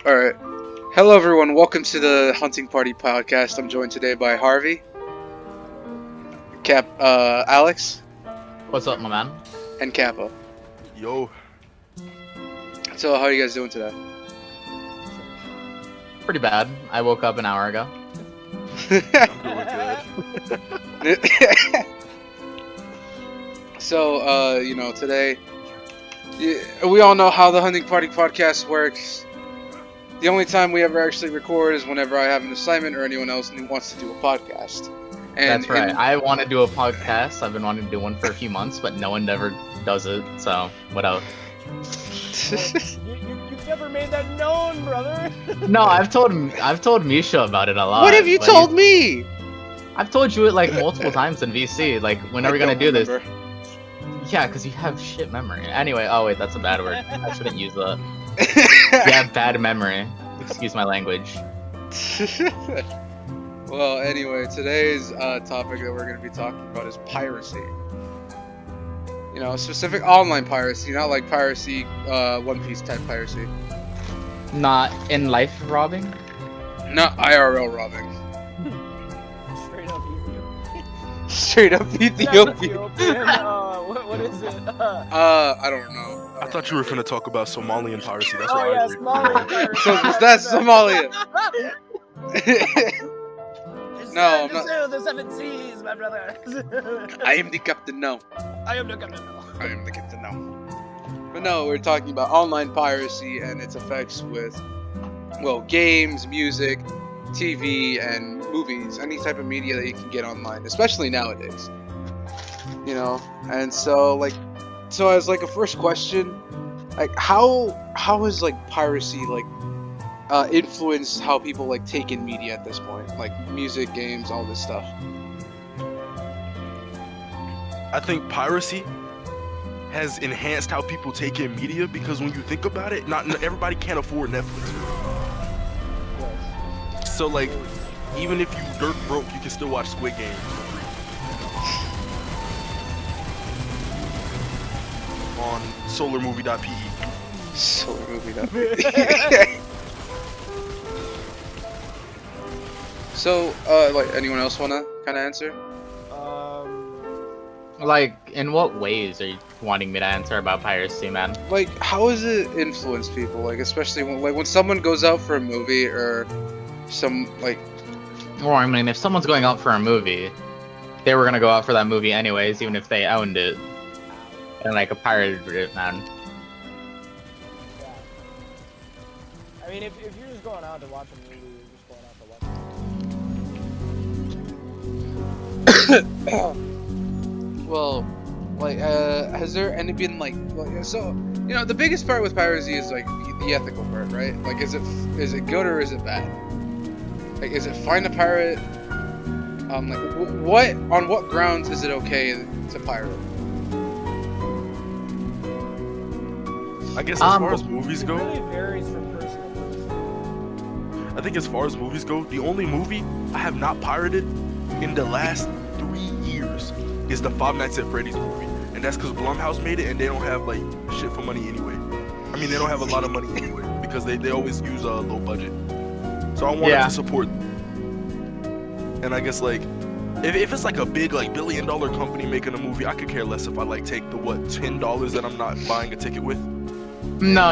Alright. Hello everyone, welcome to the Hunting Party podcast. I'm joined today by Harvey, Alex, What's up, my man? and Kappa. Yo. So how are you guys doing today? Pretty bad. I woke up an hour ago. I'm doing good. So, today, we all know how the Hunting Party podcast works. The only time we ever actually record is whenever I have an assignment or anyone else wants to do a podcast. And That's right. I want to do a podcast. I've been wanting to do one for a few months, but no one ever does it. So, what else? You've never made that known, brother. No, I've told Misha about it a lot. What have you told me? I've told you it like multiple times in VC. Like, when are we gonna do this? Remember. Yeah, because you have shit memory. Anyway, oh wait, that's a bad word. I shouldn't use that. You have bad memory. Excuse my language. Well, anyway, today's topic that we're going to be talking about is piracy. You know, specific online piracy, not like piracy, One Piece type piracy. Not in life robbing. Not IRL robbing. Straight up Ethiopia. Straight up Ethiopia. What is it? I don't know. I thought you were finna talk about Somalian piracy. That's Oh what yeah, I agree. Somalian piracy. So that's Somalia. No, I'm Just not- sail the seven seas, my brother. I am the captain now. I am the captain. I am the captain now. But no, we're talking about online piracy and its effects with, well, games, music, TV, and movies. Any type of media that you can get online, especially nowadays. You know, and so as like a first question, like how has like piracy like influenced how people like take in media at this point, like music, games, all this stuff? I think piracy has enhanced how people take in media because when you think about it, not everybody can't afford Netflix. So like, even if you dirt broke, you can still watch Squid Game for free on solarmovie.pe. Solar movie, that. So, like, anyone else wanna kind of answer? Like, in what ways are you wanting me to answer about piracy, man? Like, how has it influenced people? Like, especially when someone goes out for a movie or some like. Well, I mean, if someone's going out for a movie, they were gonna go out for that movie anyways, even if they owned it. And like a pirated it, man. I mean, if you're just going out to watch a movie, you're just going out to watch a movie. Well, like, has there any been like, so you know, the biggest part with piracy is like the ethical part, right? Like, is it good or is it bad? Like, is it fine to pirate? Like, on what grounds is it okay to pirate? I guess as far as movies It go, really varies from person to person. I think as far as movies go, the only movie I have not pirated in the last 3 years is the Five Nights at Freddy's movie. And that's because Blumhouse made it and they don't have like shit for money anyway. I mean, they don't have a lot of money anyway because they always use a low budget. So I wanted to support. And I guess like, if it's like a big like $1 billion company making a movie, I could care less if I like take the $10 that I'm not buying a ticket with. No.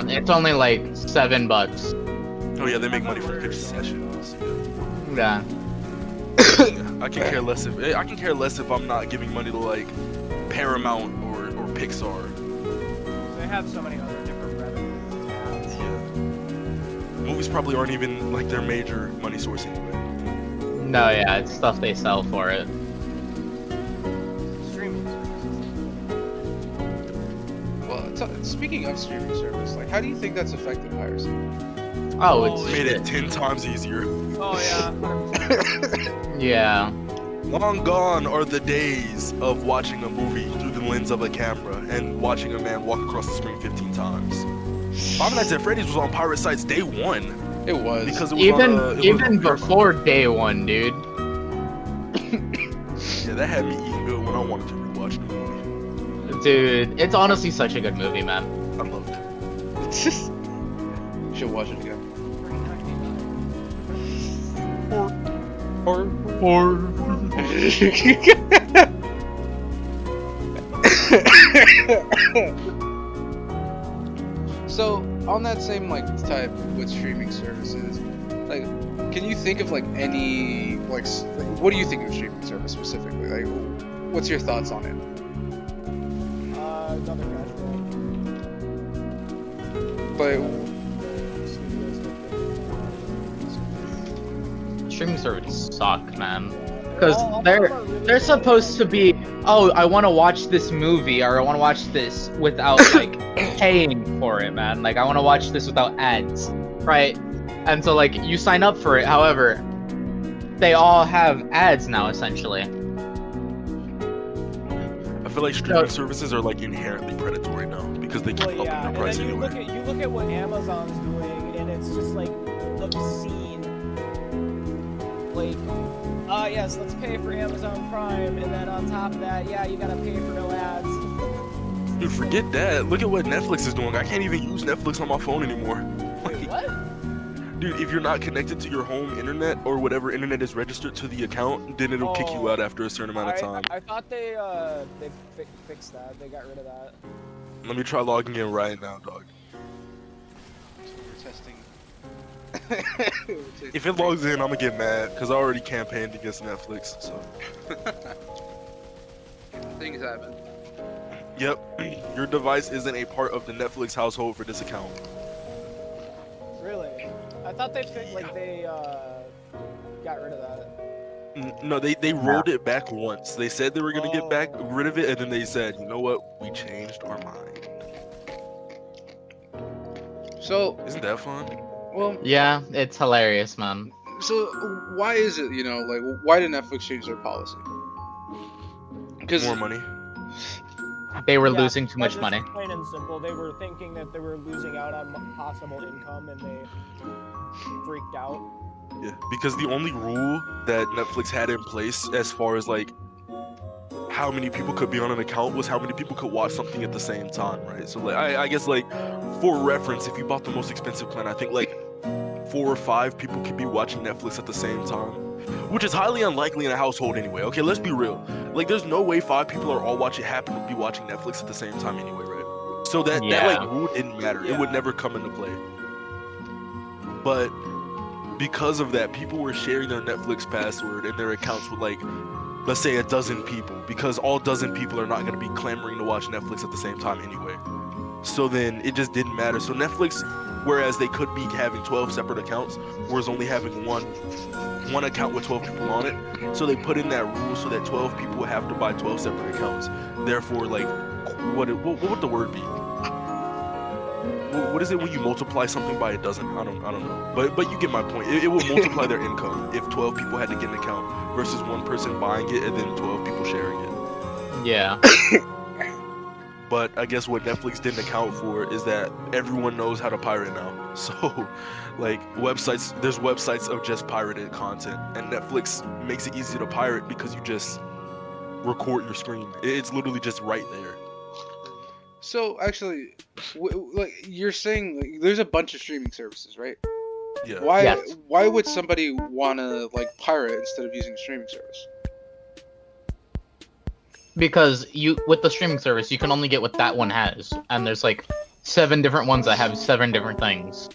It's only like $7. Oh yeah, they make money from concessions. Yeah. I can care less if I'm not giving money to like Paramount or Pixar. They have so many other different revenues. Movies probably aren't even like their major money source anyway. No, yeah, it's stuff they sell for it. Streaming services. Well, speaking of streaming service, like, how do you think that's affected piracy? Oh, it's Made it 10 times easier. Oh yeah. 100%. yeah. Long gone are the days of watching a movie through the lens of a camera and watching a man walk across the screen 15 times. Five Nights at Freddy's was on pirate sites day one. It was. Because it was Even on before day one, dude. Yeah, that had me eating good when I wanted to rewatch the movie. Dude, it's honestly such a good movie, man. I loved it. should watch it again. So on that same like type with streaming services, like, can you think of like any like what do you think of streaming service specifically? Like, what's your thoughts on it? Nothing casual. But Streaming services suck, man. All Because of them are really they're good. supposed to be, oh, I want to watch this movie or I want to watch this without like paying for it, man. Like I want to watch this without ads, right? And so like you sign up for it. However, they all have ads now essentially. I feel like streaming services are like inherently predatory now because they keep Well, upping yeah, their and price then you anyway. look at what Amazon's doing, and it's just like obscene. Like, yes, let's pay for Amazon Prime, and then on top of that, yeah, you gotta pay for no ads. Dude, forget that. Look at what Netflix is doing. I can't even use Netflix on my phone anymore. Wait, what? Dude, if you're not connected to your home internet or whatever internet is registered to the account, then it'll kick you out after a certain amount of time. I thought they fixed that. They got rid of that. Let me try logging in right now, dog. we're testing. If it logs in, I'm gonna get mad because I already campaigned against Netflix. So, Things happen. yep, your device isn't a part of the Netflix household for this account. Really? I thought they got rid of that. No, they rolled it back once. They said they were gonna get back rid of it, and then they said, you know what? We changed our mind. So, Isn't that fun? well, Yeah, it's hilarious, man. so why is it, like, why did Netflix change their policy? Because More money. They were Yeah, losing too much just money. Plain and simple. They were thinking that they were losing out on possible income, and they freaked out. Yeah, because the only rule that Netflix had in place as far as like how many people could be on an account was how many people could watch something at the same time, right? So like I guess like for reference, if you bought the most expensive plan, I think like 4 or 5 people could be watching Netflix at the same time, which is highly unlikely in a household anyway. Okay, let's be real. Like there's no way 5 people are all happen to be watching Netflix at the same time anyway, right? So that like rule didn't matter. It would Yeah. never come into play. But because of that, people were sharing their Netflix password and their accounts with like, let's say 12 people, because all 12 people are not going to be clamoring to watch Netflix at the same time anyway. So then it just didn't matter. So Netflix, whereas they could be having 12 separate accounts, whereas only having one account with 12 people on it. So they put in that rule so that 12 people would have to buy 12 separate accounts. Therefore, like, what would the word be? What is it when you multiply something by a dozen? I don't know. But you get my point. It will multiply their income if 12 people had to get an account versus one person buying it and then 12 people sharing it. Yeah. But I guess what Netflix didn't account for is that everyone knows how to pirate now. So, like, there's websites of just pirated content, and Netflix makes it easy to pirate because you just record your screen. It's literally just right there. So actually, like you're saying, like, there's a bunch of streaming services, right? Yeah. Why? Yes. Why would somebody wanna like pirate instead of using a streaming service? Because with the streaming service, you can only get what that one has, and there's like 7 different ones that have 7 different things.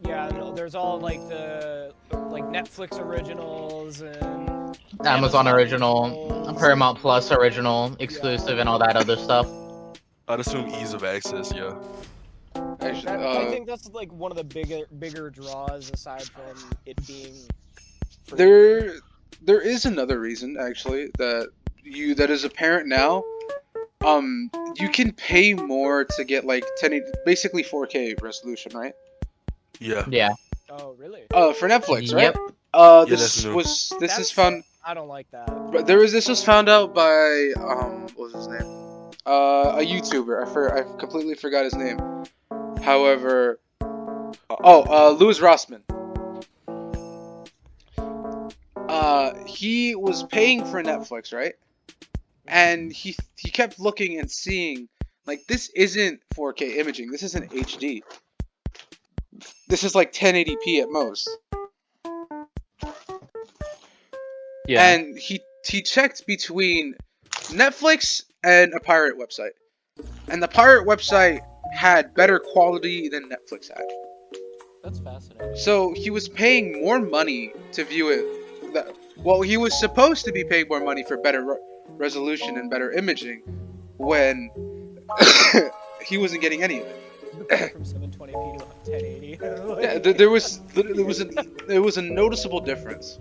Yeah, there's all like the Netflix originals and Amazon original, originals. Paramount Plus original, exclusive, and all that other stuff. I'd assume ease of access, yeah. Actually, I think that's like one of the bigger draws aside from it being free. there is another reason actually that is apparent now. You can pay more to get like basically 4K resolution, right? Yeah. Yeah. Oh, really? For Netflix, right? Yep. that's new. This is found. I don't like that. But this was found out by what was his name? A YouTuber. I completely forgot his name. However, Louis Rossman. He was paying for Netflix, right? And he kept looking and seeing like this isn't 4K imaging. This isn't HD. this is like 1080p at most. Yeah. And he checked between Netflix and a pirate website, and the pirate website had better quality than Netflix had. That's fascinating. So he was paying more money to view it. Well, he was supposed to be paying more money for better resolution and better imaging, when he wasn't getting any of it. From 720p to 1080. Like, Yeah, there was a noticeable difference.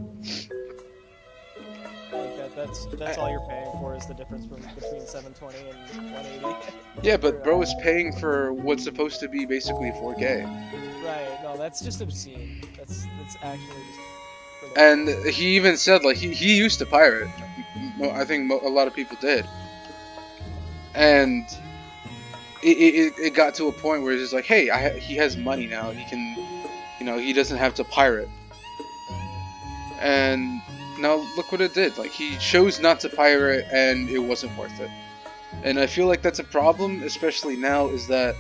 like that's all you're paying for is the difference between 720 and 180. Yeah, but bro is paying for what's supposed to be basically 4K. Right. No, that's just obscene. That's actually just. And he even said, like, he used to pirate. I think a lot of people did. And it got to a point where it's just like, hey, he has money now. He can, he doesn't have to pirate. And now look what it did. Like, he chose not to pirate, and it wasn't worth it. And I feel like that's a problem, especially now, is that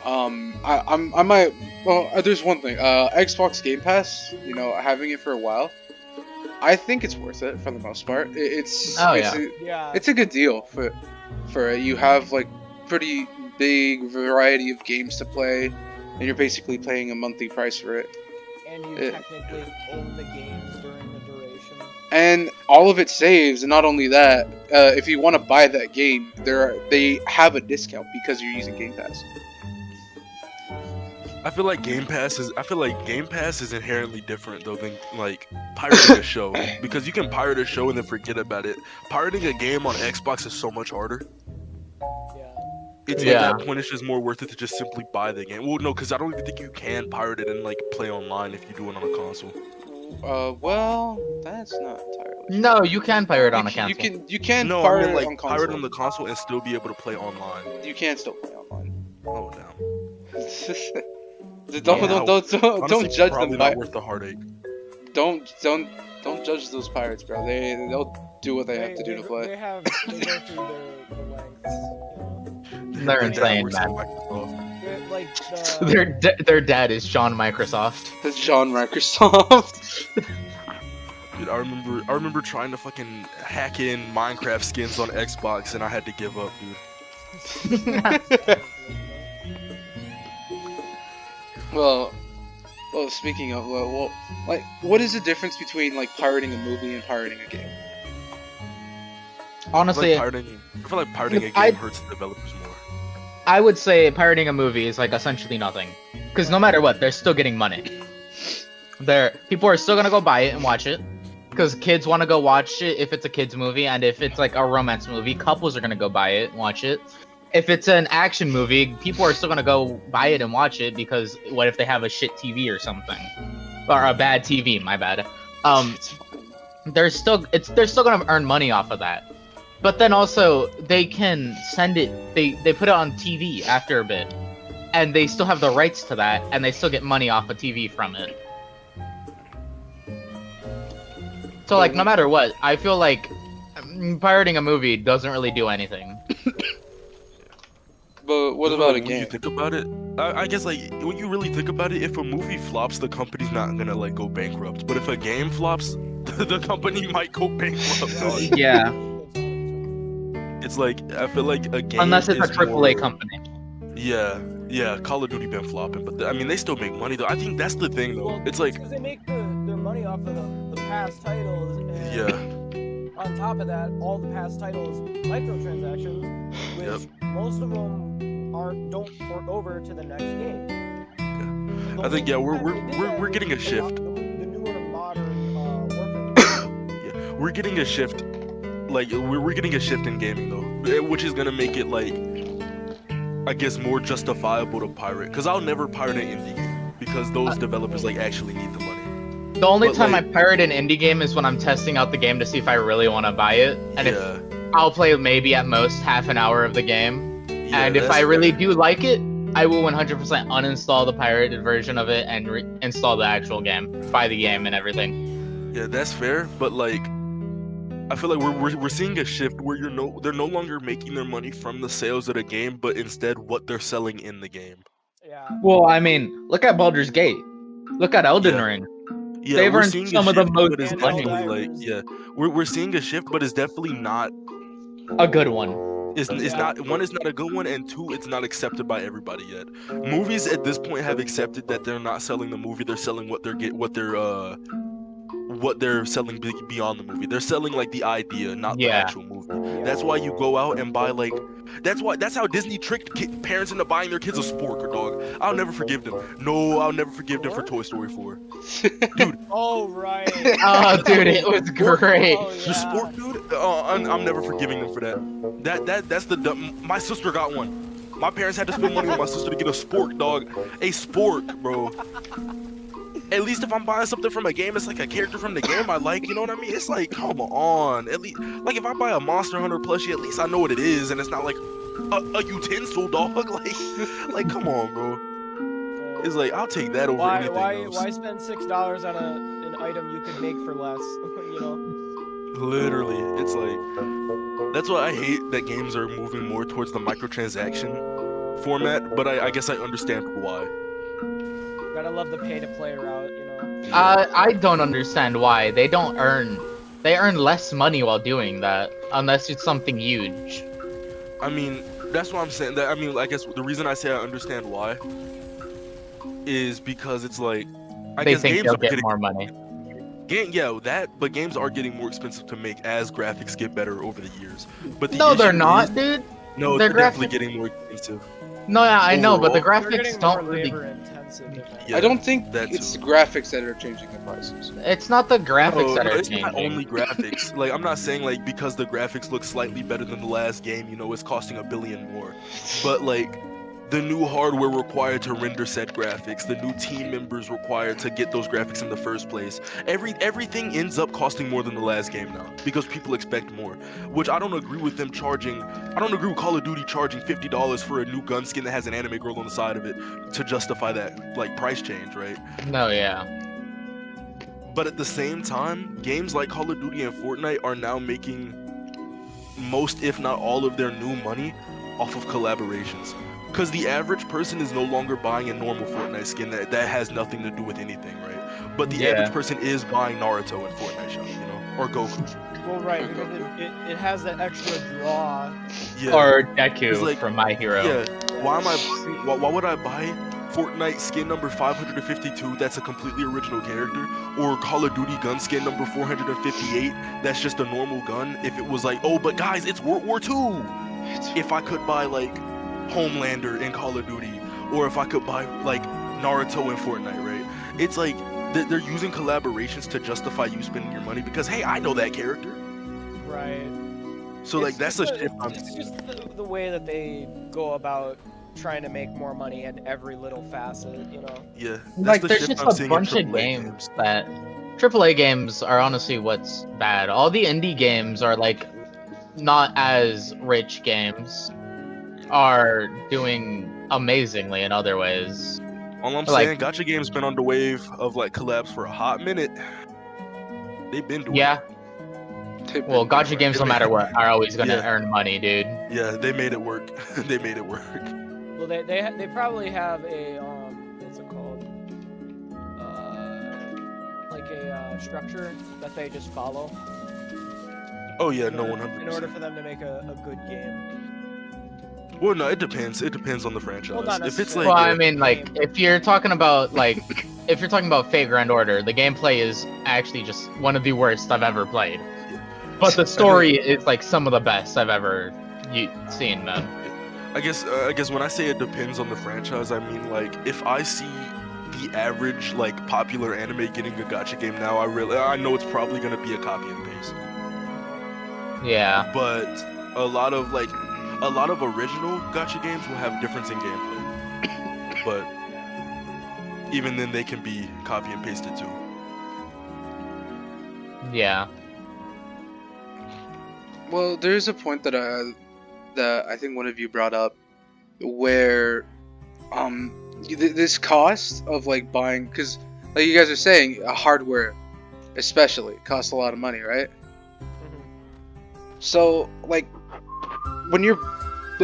I might. Well, there's one thing. Xbox Game Pass. Having it for a while, I think it's worth it for the most part. It's a good deal for you have like pretty big variety of games to play, and you're basically paying a monthly price for it. And you technically own the games during the duration. And all of it saves, and not only that, if you want to buy that game, they have a discount because you're using Game Pass. I feel like Game Pass is inherently different though than like pirating a show, because you can pirate a show and then forget about it. Pirating a game on Xbox is so much harder. At that point, it's just more worth it to just simply buy the game. Well, no, because I don't even think you can pirate it and like play online if you do it on a console. Well, that's not entirely. No, you can pirate on a console. You can No, pirate I mean, like on console. pirate on the console and still be able to play online. You can still play online. Oh no. Don't judge probably them. Not worth the heartache. Don't judge those pirates, bro. They'll do what they have to do to play. They go through the lengths. They're insane, man. Their dad is John Microsoft. It's John Microsoft. Dude, I remember trying to fucking hack in Minecraft skins on Xbox, and I had to give up, dude. Well, speaking of, like, what is the difference between like pirating a movie and pirating a game? Honestly, I feel like pirating a game hurts the developers more. I would say pirating a movie is like essentially nothing, because no matter what, they're still getting money. People are still gonna go buy it and watch it, because kids want to go watch it if it's a kids movie, and if it's like a romance movie, couples are gonna go buy it and watch it. If it's an action movie, people are still gonna go buy it and watch it, because what if they have a shit TV or something, or a bad TV? My bad. They're still gonna earn money off of that. But then also they can send it. They put it on TV after a bit, and they still have the rights to that, and they still get money off of TV from it. So like no matter what, I feel like pirating a movie doesn't really do anything. But what about a game? When you think about it, I guess like when you really think about it, if a movie flops, the company's not gonna like go bankrupt. But if a game flops, the company might go bankrupt. Yeah. It's like I feel like a game. Unless it's a AAA company. Yeah. Call of Duty been flopping, but I mean they still make money though. I think that's the thing though. Well, it's like because they make their money off of the past titles. And on top of that, all the past titles microtransactions, which most of them don't port over to the next game. Yeah. I think we're getting a shift. The newer modern Warfare. Yeah, we're getting a shift. Like we're getting a shift in gaming though, which is gonna make it like, I guess, more justifiable to pirate. Cause I'll never pirate an indie game because those developers like actually need the money. The only time I pirate an indie game is when I'm testing out the game to see if I really want to buy it, and if I'll play maybe at most half an hour of the game, and if I really do like it, I will 100% uninstall the pirated version of it and install the actual game, buy the game and everything. Yeah, that's fair, but like, I feel like we're seeing a shift where they're no longer making their money from the sales of the game, but instead what they're selling in the game. Yeah. Well, I mean, look at Baldur's Gate. Look at Elden Yeah. Ring. Yeah, They've we're earned seeing a some of the shift, most but it's Handheld money. definitely like, divers. yeah, we're seeing a shift, but it's definitely not. A good one. It's Yeah. not one is not a good one, and two, it's not accepted by everybody yet. Movies at this point have accepted that they're not selling the movie; they're selling what they're selling beyond the movie. They're selling like the idea, not the Yeah. actual movie. Yeah. That's why you go out and buy like. That's how Disney tricked parents into buying their kids a spork, dog. I'll never forgive them. No, I'll never forgive them for Toy Story 4. Dude, Oh right. Oh, dude, it was great. Oh the yeah. sport, dude. I'm never forgiving them for that. That's the dumb. My sister got one. My parents had to spend money on my sister to get a spork, dog. A spork, bro. At least if I'm buying something from a game, it's like a character from the game I like. You know what I mean? It's like, come on. At least, like if I buy a Monster Hunter plushie, at least I know what it is, and it's not like a utensil, dog. Like, come on, bro. It's like I'll take that over anything else. Why spend $6 on an item you could make for less? You know. Literally, it's like that's why I hate that games are moving more towards the microtransaction format. But I guess I understand why. Gotta love the pay to play route. You know. Yeah. I don't understand why they don't earn. They earn less money while doing that, unless it's something huge. I mean, that's what I'm saying. That I mean, I guess the reason I say I understand why is because it's like I They guess think games they'll are get getting more money. but games are getting more expensive to make as graphics get better over the years. But the No, they're issue not, is- dude. No, They're they're definitely graphic- getting more expensive. No, yeah, I know, but the Overall, They're graphics getting more don't really. labor intensive. If anything. Yeah, I don't think that it's the too. graphics that are changing the prices. It's not the graphics that No, are it's not changing. only graphics. Like I'm not saying like because the graphics look slightly better than the last game, it's costing $1 billion more. But like the new hardware required to render said graphics, the new team members required to get those graphics in the first place. Everything ends up costing more than the last game now because people expect more. Which I don't agree with them charging. I don't agree with Call of Duty charging $50 for a new gun skin that has an anime girl on the side of it to justify that like price change, right? No, yeah. But at the same time, games like Call of Duty and Fortnite are now making most, if not all, of their new money off of collaborations. Because the average person is no longer buying a normal Fortnite skin that has nothing to do with anything, right? But the Yeah. average person is buying Naruto in Fortnite shop, or Goku. Well, right, because it has that extra draw. Yeah. Or It's Deku like- from My Hero. Yeah. Why would I buy Fortnite skin number 552 that's a completely original character, or Call of Duty gun skin number 458 that's just a normal gun if it was like, oh, but guys, it's World War II? If I could buy like Homelander in Call of Duty, or if I could buy like Naruto in Fortnite, right? It's like they're using collaborations to justify you spending your money because, hey, I know that character. Right. So like that's a shift I'm It's seeing. just the way that they go about trying to make more money in every little facet, you know. Yeah, that's Like, the there's shift just I'm a seeing bunch in of AAA games that. AAA games are honestly what's bad. All the indie games are like not as rich games are doing amazingly in other ways. All I'm Like- saying, gacha games been on the wave of like collabs for a hot minute. They've been doing Yeah, They've well, been gacha games, no They matter made- what, are always gonna Yeah. earn money, dude. it. Yeah, they made it work. They made it work. Well, they probably have a what's it called? Like a structure that they just follow. Oh yeah, in no, order- 100%. In order for them to make a good game. Well, no, it depends. It depends on the franchise. Well, not If it's necessarily. like, Well, yeah, I mean, like, if you're talking about Fate Grand Order, the gameplay is actually just one of the worst I've ever played. But the story is like some of the best I've ever seen, man. I guess when I say it depends on the franchise, I mean like if I see the average like popular anime getting a gacha game now, I know it's probably gonna be a copy and paste. Yeah. But a lot of original gacha games will have difference in gameplay. But even then, they can be copy and pasted too. Yeah. Well, there's a point that I think one of you brought up, where this cost of like buying, because like you guys are saying, hardware especially costs a lot of money, right? So like when you're,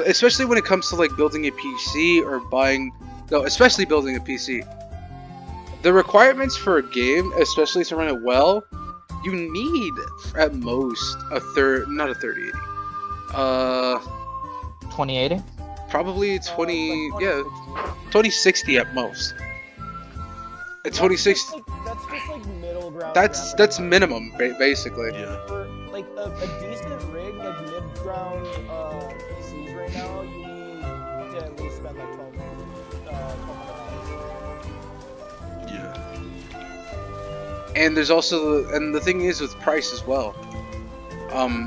especially when it comes to like building a PC or buying No, especially building a PC. The requirements for a game, especially to run it well, you need at most not a 3080. 2080. Probably 20, like yeah, 2060. 2060 at most. At 2060, That's just like middle ground. that's graphics. minimum, basically. Yeah. For like a decent rig, like mid-ground PCs right now, you need to at least spend like $1,200. Yeah. And there's also, and the thing is with price as well.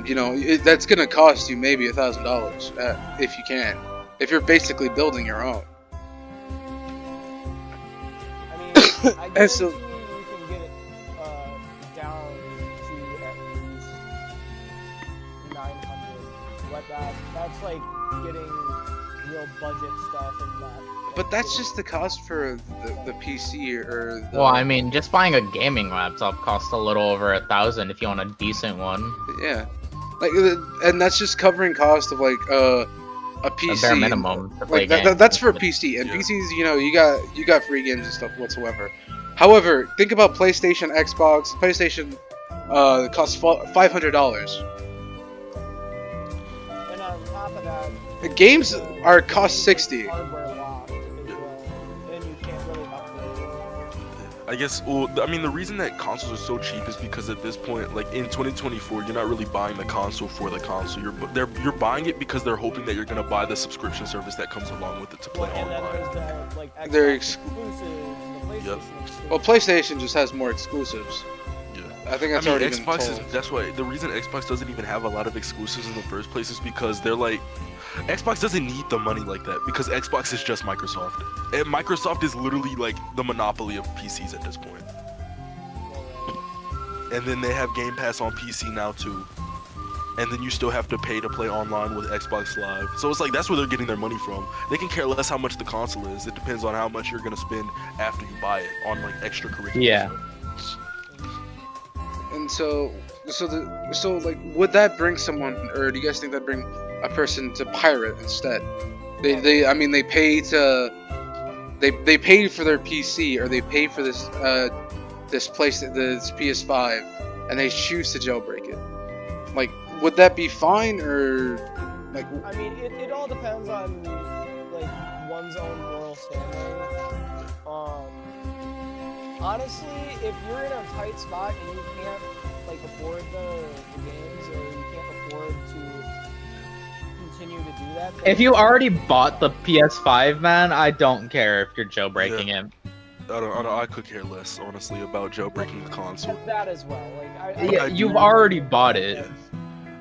You know, that's gonna cost you maybe $1,000 if you can. If you're basically building your own. I mean, I And guarantee so- you can get it down to at least 900. But that's like getting real budget stuff and that. But that's just the cost for the PC or the... Well, I mean, just buying a gaming laptop costs a little over 1,000 if you want a decent one. Yeah. Like, and that's just covering cost of like a PC. A bare minimum to play Like games. that's for a PC, and Yeah. PCs, you know, you got free games and stuff whatsoever. However, think about PlayStation, Xbox. PlayStation costs $500. And on top of that, Games are cost $60. hardware locked as well, and you can't really upgrade. I guess, well, I mean, the reason that consoles are so cheap is because at this point, like in 2024, you're not really buying the console for the console. You're buying it because they're hoping that you're gonna buy the subscription service that comes along with it to play Well, and then online. there's the like Xbox They're exclusives, the PlayStation Yep. exclusives. Well, PlayStation just has more exclusives. Yeah. I think that's I mean, already been Xbox told. is, that's why the reason Xbox doesn't even have a lot of exclusives in the first place is because they're like, Xbox doesn't need the money like that because Xbox is just Microsoft. And Microsoft is literally like the monopoly of PCs at this point. And then they have Game Pass on PC now too. And then you still have to pay to play online with Xbox Live. So it's like that's where they're getting their money from. They can care less how much the console is. It depends on how much you're gonna spend after you buy it on like extracurricular Yeah. stuff. And so like, would that bring someone, or do you guys think that'd bring a person to pirate instead? I mean, they pay to, they pay for their PC, or they pay for this this PS5, and they choose to jailbreak it. Like, would that be fine, or like? I mean, it all depends on like one's own moral standing. Honestly, if you're in a tight spot and you can't like afford the games, or you can't afford to continue to do that, then If you already bought the PS5, man, I don't care if you're jailbreaking it. I could care less, honestly, about jailbreaking the console. that as well. Like, Yeah, I you've do- already bought it.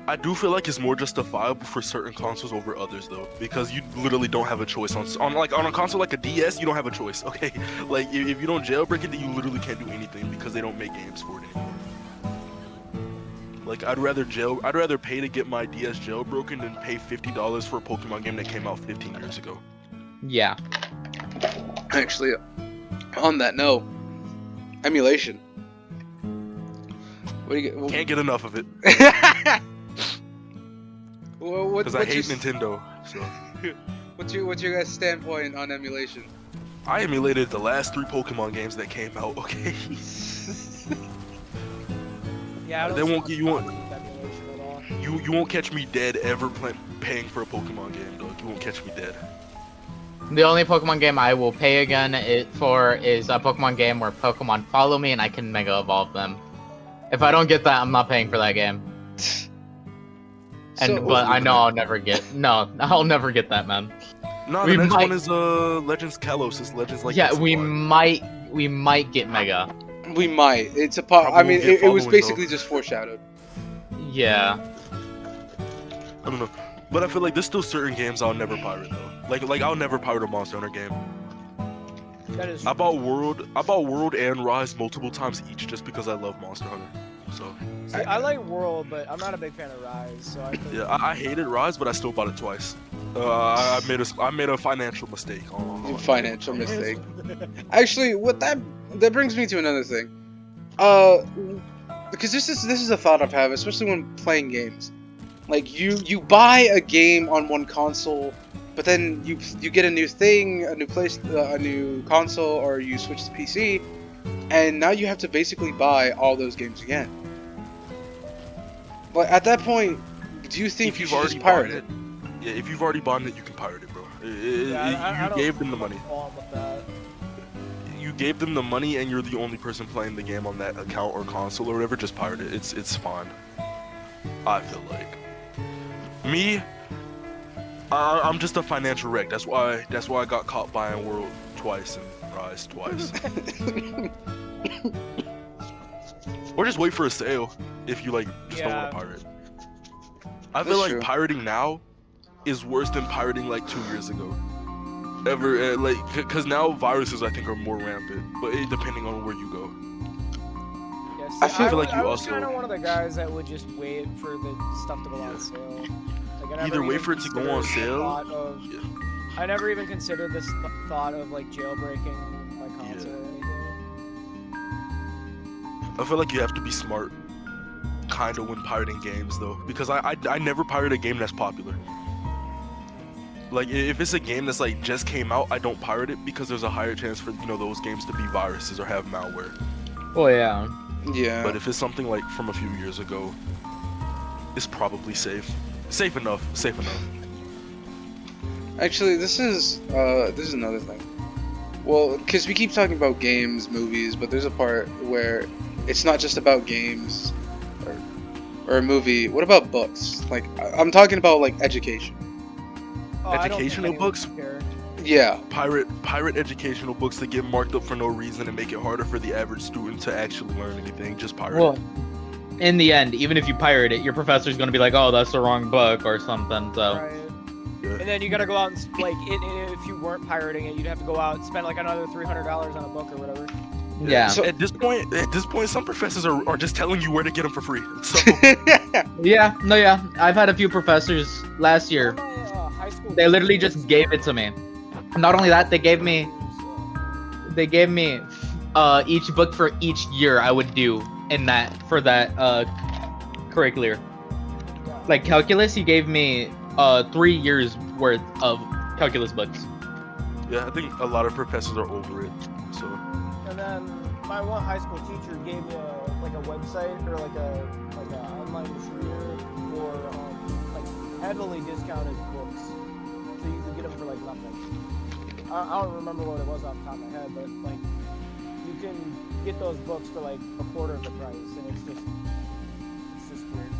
I do feel like it's more justifiable for certain consoles over others, though, because you literally don't have a choice on a console like a DS. You don't have a choice, okay? Like if you don't jailbreak it, then you literally can't do anything because they don't make games for it anymore. Like I'd rather pay to get my DS jailbroken than pay $50 for a Pokemon game that came out 15 years ago. Yeah. Actually, on that note, emulation. What do you get? Can't get enough of it Well, because I hate Nintendo. So What's your guys' standpoint on emulation? I emulated the last 3 Pokemon games that came out. Okay. yeah, I don't They won't see get you much on- with emulation at all. You won't catch me dead ever paying for a Pokemon game, dog. You won't catch me dead. The only Pokemon game I will pay again is a Pokemon game where Pokemon follow me and I can Mega Evolve them. If I don't get that, I'm not paying for that game. But I know I'll never get that, man. No, We the next might- one is Legends Kalos. It's Legends like Yeah, this we one. might get Mega. We might. It's a Probably I mean, won't get it was following, basically just foreshadowed. Yeah. I don't know, but I feel like there's still certain games I'll never pirate though. Like I'll never pirate a Monster Hunter game. That is I bought World and Rise multiple times each just because I love Monster Hunter. So See, I like World, but I'm not a big fan of Rise, so I think yeah, I hated Rise, but I still bought it twice. I made a financial mistake. Financial mistake. Actually, what that brings me to another thing. Because this is a thought I've had, especially when playing games. Like you buy a game on one console, but then you get a new thing, a new console, or you switch to PC, and now you have to basically buy all those games again. But at that point, do you think If you you've should already just pirate bought it? Yeah, if you've already bought it, you can pirate it, bro. I You don't gave them the have a money. problem with that. You gave them the money, and you're the only person playing the game on that account or console or whatever. Just pirate it. It's fine. I feel like me. I'm just a financial wreck. That's why I got caught buying World twice and Rise twice. Or just wait for a sale if you like just don't want to pirate. I feel That's like true. pirating now is worse than pirating like 2 years ago. Because now viruses I think are more rampant, but depending on where you go. Yeah, see, I feel like you I was also- kind of one of the guys that would just wait for the stuff to go on sale. Like, I never Either wait even for it to go on considered the sale. thought of- Yeah. I never even considered this thought of like jailbreaking my console Yeah. or anything. I feel like you have to be smart, kind of, when pirating games though, because I never pirate a game that's popular. Like if it's a game that's like just came out, I don't pirate it because there's a higher chance for those games to be viruses or have malware. Well, yeah. Yeah. But if it's something like from a few years ago, it's probably safe. Safe enough. Actually, this is another thing. Well, because we keep talking about games, movies, but there's a part where it's not just about games or a movie. What about books? Like, I'm talking about like education. Oh, I don't think Educational anyone books? would care. Yeah. Pirate educational books that get marked up for no reason and make it harder for the average student to actually learn anything. Just pirate Well, it. in the end, even if you pirate it, your professor's gonna be like, "Oh, that's the wrong book" or something. So Right. Yeah. And then you gotta go out and if you weren't pirating it, you'd have to go out and spend like another $300 on a book or whatever. yeah, So- At this point, some professors are just telling you where to get them for free. So yeah, no, yeah. I've had a few professors last year. My, high school They literally teacher just was- gave it to me. Not only that, they gave me each book for each year I would do in that for that curricular. Like calculus, he gave me 3 years worth of calculus books. yeah, I think a lot of professors are over it. So And then my one high school teacher gave me a website or like a online distributor for like heavily discounted books, so you could get them for like nothing. I don't remember what it was off the top of my head, but like you can get those books for like a quarter of the price, and it's just weird.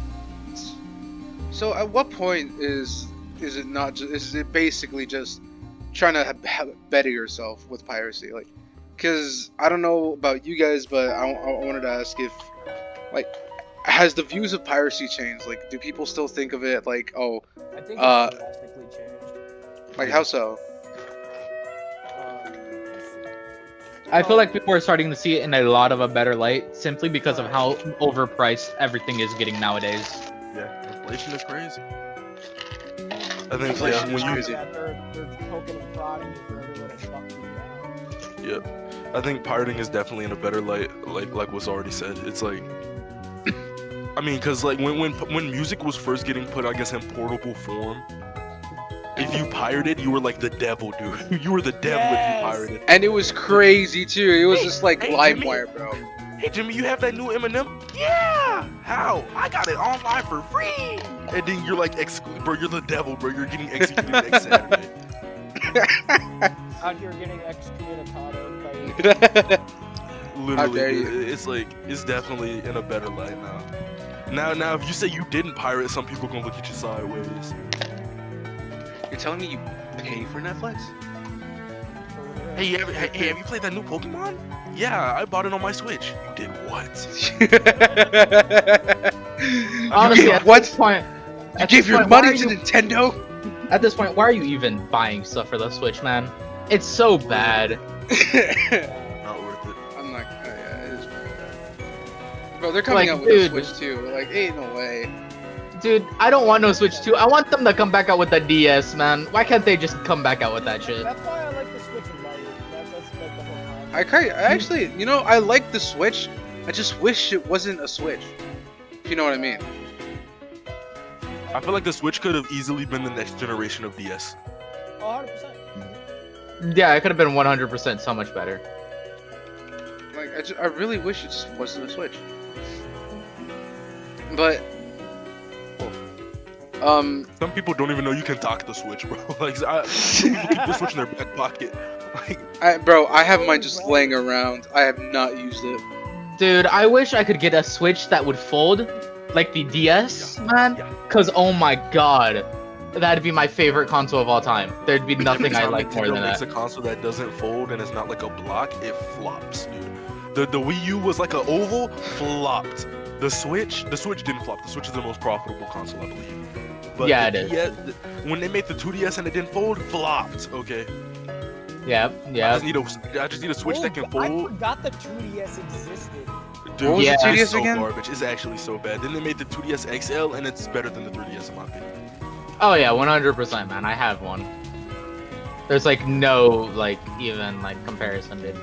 So at what point is it not just, is it basically just trying to better yourself with piracy? Like, because I don't know about you guys, but I wanted to ask if, like, has the views of piracy changed? Like, do people still think of it like, oh, I think it's drastically changed. like how so? I feel like people are starting to see it in a lot of a better light simply because of how overpriced everything is getting nowadays. yeah, inflation is crazy. I think Inflation is when you crazy. They're poking and prodding you for every little buck you got. yeah, I think pirating is definitely in a better light, like was already said. It's like, I mean, cause like when music was first getting put, I guess, in portable form, if you pirated, you were like the devil, dude. You were the devil if Yes. you pirated. And it was crazy too. It was just like hey, LimeWire, bro. Hey Jimmy, you have that new Eminem? Yeah! How? I got it online for free! And then you're like, bro, you're the devil, bro. You're getting executed next Saturday. Out here getting excommunicado by How dare Literally, you. it's like, it's definitely in a better light now. Now, if you say you didn't pirate, some people gonna look at you sideways. You're telling me you pay for Netflix? Hey, have you played that new Pokemon? Yeah, I bought it on my Switch. You did what? Honestly, you at gave, what? this point, You at gave this your point, why money are to you- Nintendo? At this point, why are you even buying stuff for the Switch, man? It's so bad. Not worth it. I'm not. Yeah, it is pretty bad. Bro, they're coming Like, out with a dude. Switch too. Like, ain't no way. Dude, I don't want no Switch 2. I want them to come back out with the DS, man. Why can't they just come back out with that shit? That's why I like the Switch and Lite. That's like the whole I actually, you know, I like the Switch. I just wish it wasn't a Switch. If you know what I mean. I feel like the Switch could have easily been the next generation of DS. 100%. Yeah, it could have been 100% so much better. Like, I really wish it just wasn't a Switch. But, Some people don't even know you can dock the Switch, bro. Like, some people keep the Switch in their back pocket. Like, bro, I have mine just laying around. I have not used it. Dude, I wish I could get a Switch that would fold, like the DS, man. yeah. Cause oh my god, that'd be my favorite console of all time. There'd be nothing I Anytime like more Nintendo than makes that. a console that doesn't fold and it's not like a block, it flops, dude. The Wii U was like an oval, flopped. The Switch didn't flop. The Switch is the most profitable console, I believe. But Yeah, the it is. DS, when they made the 2DS and it didn't fold, flopped. Okay. Yep, I yep. just need a Switch that can I fold. forgot the 2DS existed. Dude, What was the it's 2DS so again? garbage. It's actually so bad. Then they made the 2DS XL, and it's better than the 3DS in my opinion. Oh yeah, 100%, man. I have one. There's like no like even like comparison, dude.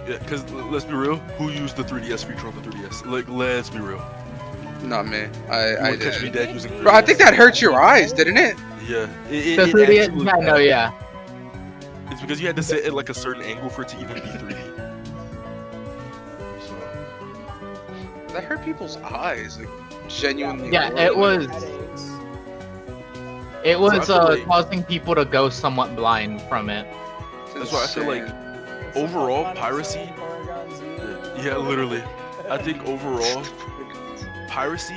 Yeah, because let's be real, who used the 3DS feature on the 3DS? Like, let's be real. Not me. You I would catch me did. dead using 3DS. Bro, I think that hurt your eyes, didn't it? Yeah. The It 3DS, actually was yeah, no, bad. yeah. It's because you had to sit at like a certain angle for it to even be 3D. So, That hurt people's eyes. Like, genuinely. Yeah, hurt. it was. Headaches. It was I feel like- causing people to go somewhat blind from it. that's why I feel like Insane. overall, Sonic Piracy- 7, Porygon Z. yeah, literally. I think overall, Piracy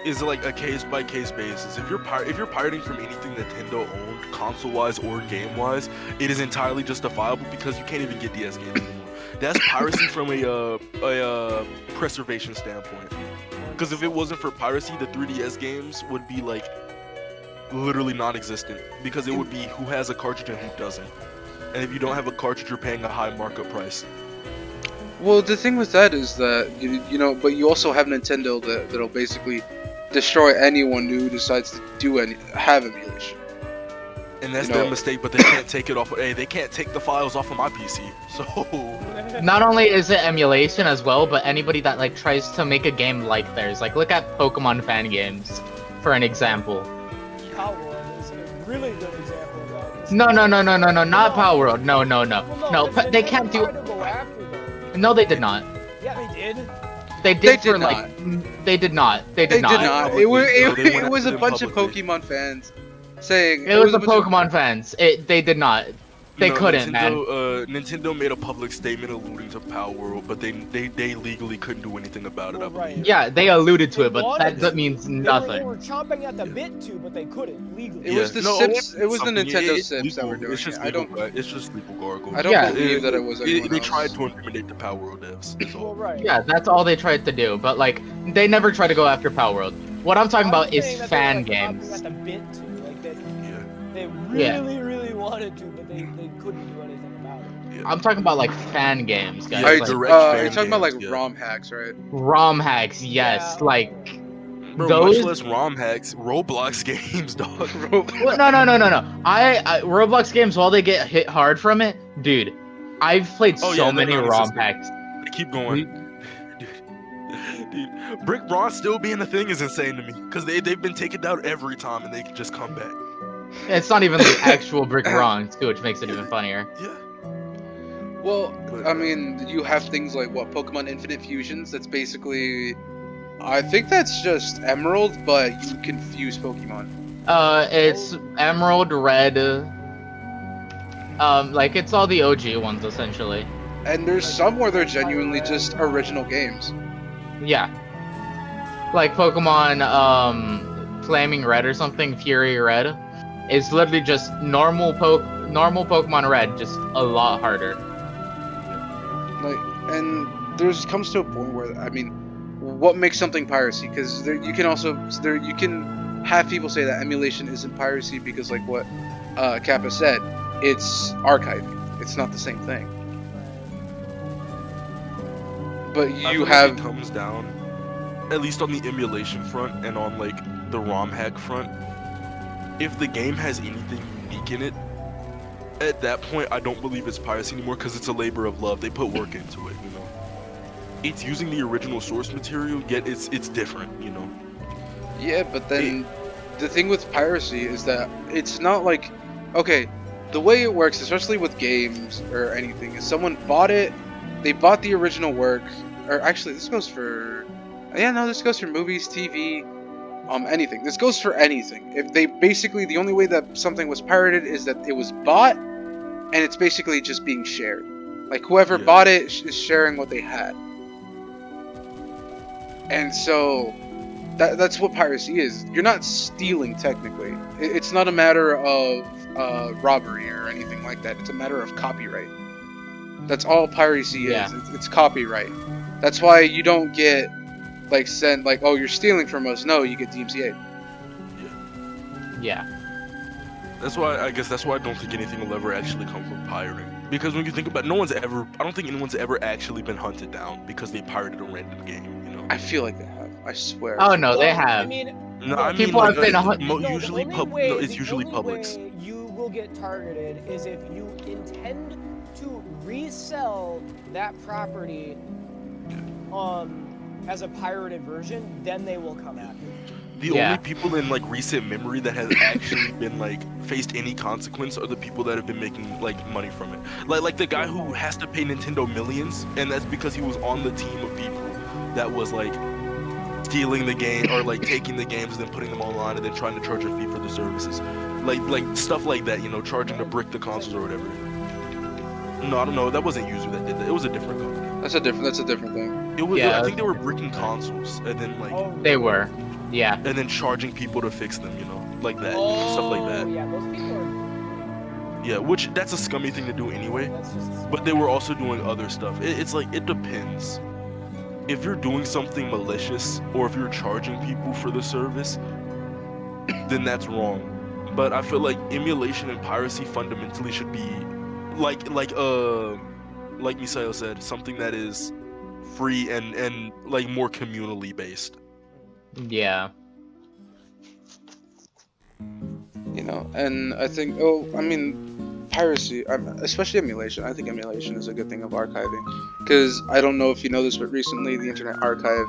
is like a case by case basis. If you're pirating from anything Nintendo owned, console wise or game wise, it is entirely justifiable because you can't even get DS games anymore. That's piracy from a preservation standpoint. Because if it wasn't for piracy, the 3DS games would be like literally non-existent. Because it would be who has a cartridge and who doesn't. And if you don't have a cartridge, you're paying a high markup price. Well, the thing with that is that you know, but you also have Nintendo that'll basically destroy anyone who decides to have emulation. And that's You their know- mistake, but they can't take it off. Hey, they can't take the files off of my PC. So Not only is it emulation as well, but anybody that like tries to make a game like theirs, like look at Pokemon fan games, for an example. Power World is a really good example of that. No, not Power World. No, Well, but they Nintendo can't do. tried to go after them. No, they did not. Yeah, they did. They did They for did like. They did not. They They did not. did not. Publicly, It was no, they went it was a after them bunch of publicly. Pokemon fans saying It was the a bunch of- Pokemon fans. They did not. They No, couldn't, man. Nintendo made a public statement alluding to Power World, but they legally couldn't do anything about it. I Well, right. believe. Yeah, they alluded to They it, but wanted that to. means They nothing. were chomping at the bit to, but they couldn't legally. It was the No, Sips. It was the something. Nintendo It's Sips that were legal. doing It's just it. I don't. legal, right? It's just legal gargle. I don't Yeah. believe that it was anyone They else. tried to intimidate the Power World devs. Well, So. right. Yeah, that's all they tried to do, but like they never tried to go after Power World. What I'm talking about is saying that fan they were, like, chomping games. at the bit to, like that. Yeah. They Yeah. really wanted to, but they couldn't do anything about it. I'm talking about like fan games, guys. Yeah, Are you, like, direct are you fan talking about like games, yeah. ROM hacks, right? ROM hacks, yes. Yeah. Like Bro, those. much less ROM hacks, Roblox games, dog. Well, no. I Roblox games, while they get hit hard from it, dude. I've played Oh, so yeah, they're many ROM non-existent. hacks. They keep going. Dude, Brick Braun still being a thing is insane to me. Because they've been taken down every time and they can just come back. It's not even the actual Brick Wrongs, too, which makes it even funnier. Yeah. Well, But, I mean, you have things like what Pokemon Infinite Fusions. That's basically, I think that's just Emerald, but you can fuse Pokemon. It's Emerald, Red. Like it's all the OG ones essentially. And there's some where they're genuinely just original games. Yeah. Like Pokemon, Flaming Red or something, Fury Red. It's literally just normal Pokemon Red, just a lot harder. Like, and there's comes to a point where I mean, what makes something piracy? Because you can have people say that emulation isn't piracy because like what Kappa said, it's archiving. It's not the same thing. But I feel you like have it comes down, at least on the emulation front and on like the ROM hack front. If the game has anything unique in it, at that point I don't believe it's piracy anymore because it's a labor of love. They put work into it, you know. It's using the original source material, yet it's different, you know. yeah, but then the thing with piracy is that it's not like okay, the way it works, especially with games or anything, is someone bought it, they bought the original work, or actually this goes for, yeah, no, this goes for movies, TV, anything. This goes for anything. If they basically, the only way that something was pirated is that it was bought, and it's basically just being shared. Like whoever bought it is sharing what they had. And so that's what piracy is. You're not stealing technically. It's not a matter of robbery or anything like that. It's a matter of copyright. That's all piracy is. It's copyright. That's why you don't get like sent like, oh, you're stealing from us. No, you get DMCA. Yeah. That's why I don't think anything will ever actually come from pirating. Because when you think about it, I don't think anyone's ever actually been hunted down because they pirated a random game, you know? I feel like they have. I swear. Oh no, they have. I mean, people have been usually it's usually Publix. The only way you will get targeted is if you intend to resell that property as a pirated version, then they will come after you. The only people in like recent memory that has actually been like faced any consequence are the people that have been making like money from it. Like the guy who has to pay Nintendo millions, and that's because he was on the team of people that was like stealing the game or like taking the games and then putting them online and then trying to charge a fee for the services. Like stuff like that, you know, charging to brick the consoles or whatever. No, I don't know. That wasn't User that did that. It was a different company. That's a different thing. It was. I think they were bricking consoles and then like. They were. Yeah. And then charging people to fix them, you know, like that, stuff like that. Yeah, those people are. Yeah, which that's a scummy thing to do anyway. But they were also doing other stuff. It's like it depends. If you're doing something malicious or if you're charging people for the service, then that's wrong. But I feel like emulation and piracy fundamentally should be like Misael said, something that is free and like more communally based. Yeah. You know, and I think, piracy, especially emulation. I think emulation is a good thing of archiving, because I don't know if you know this, but recently the Internet Archive,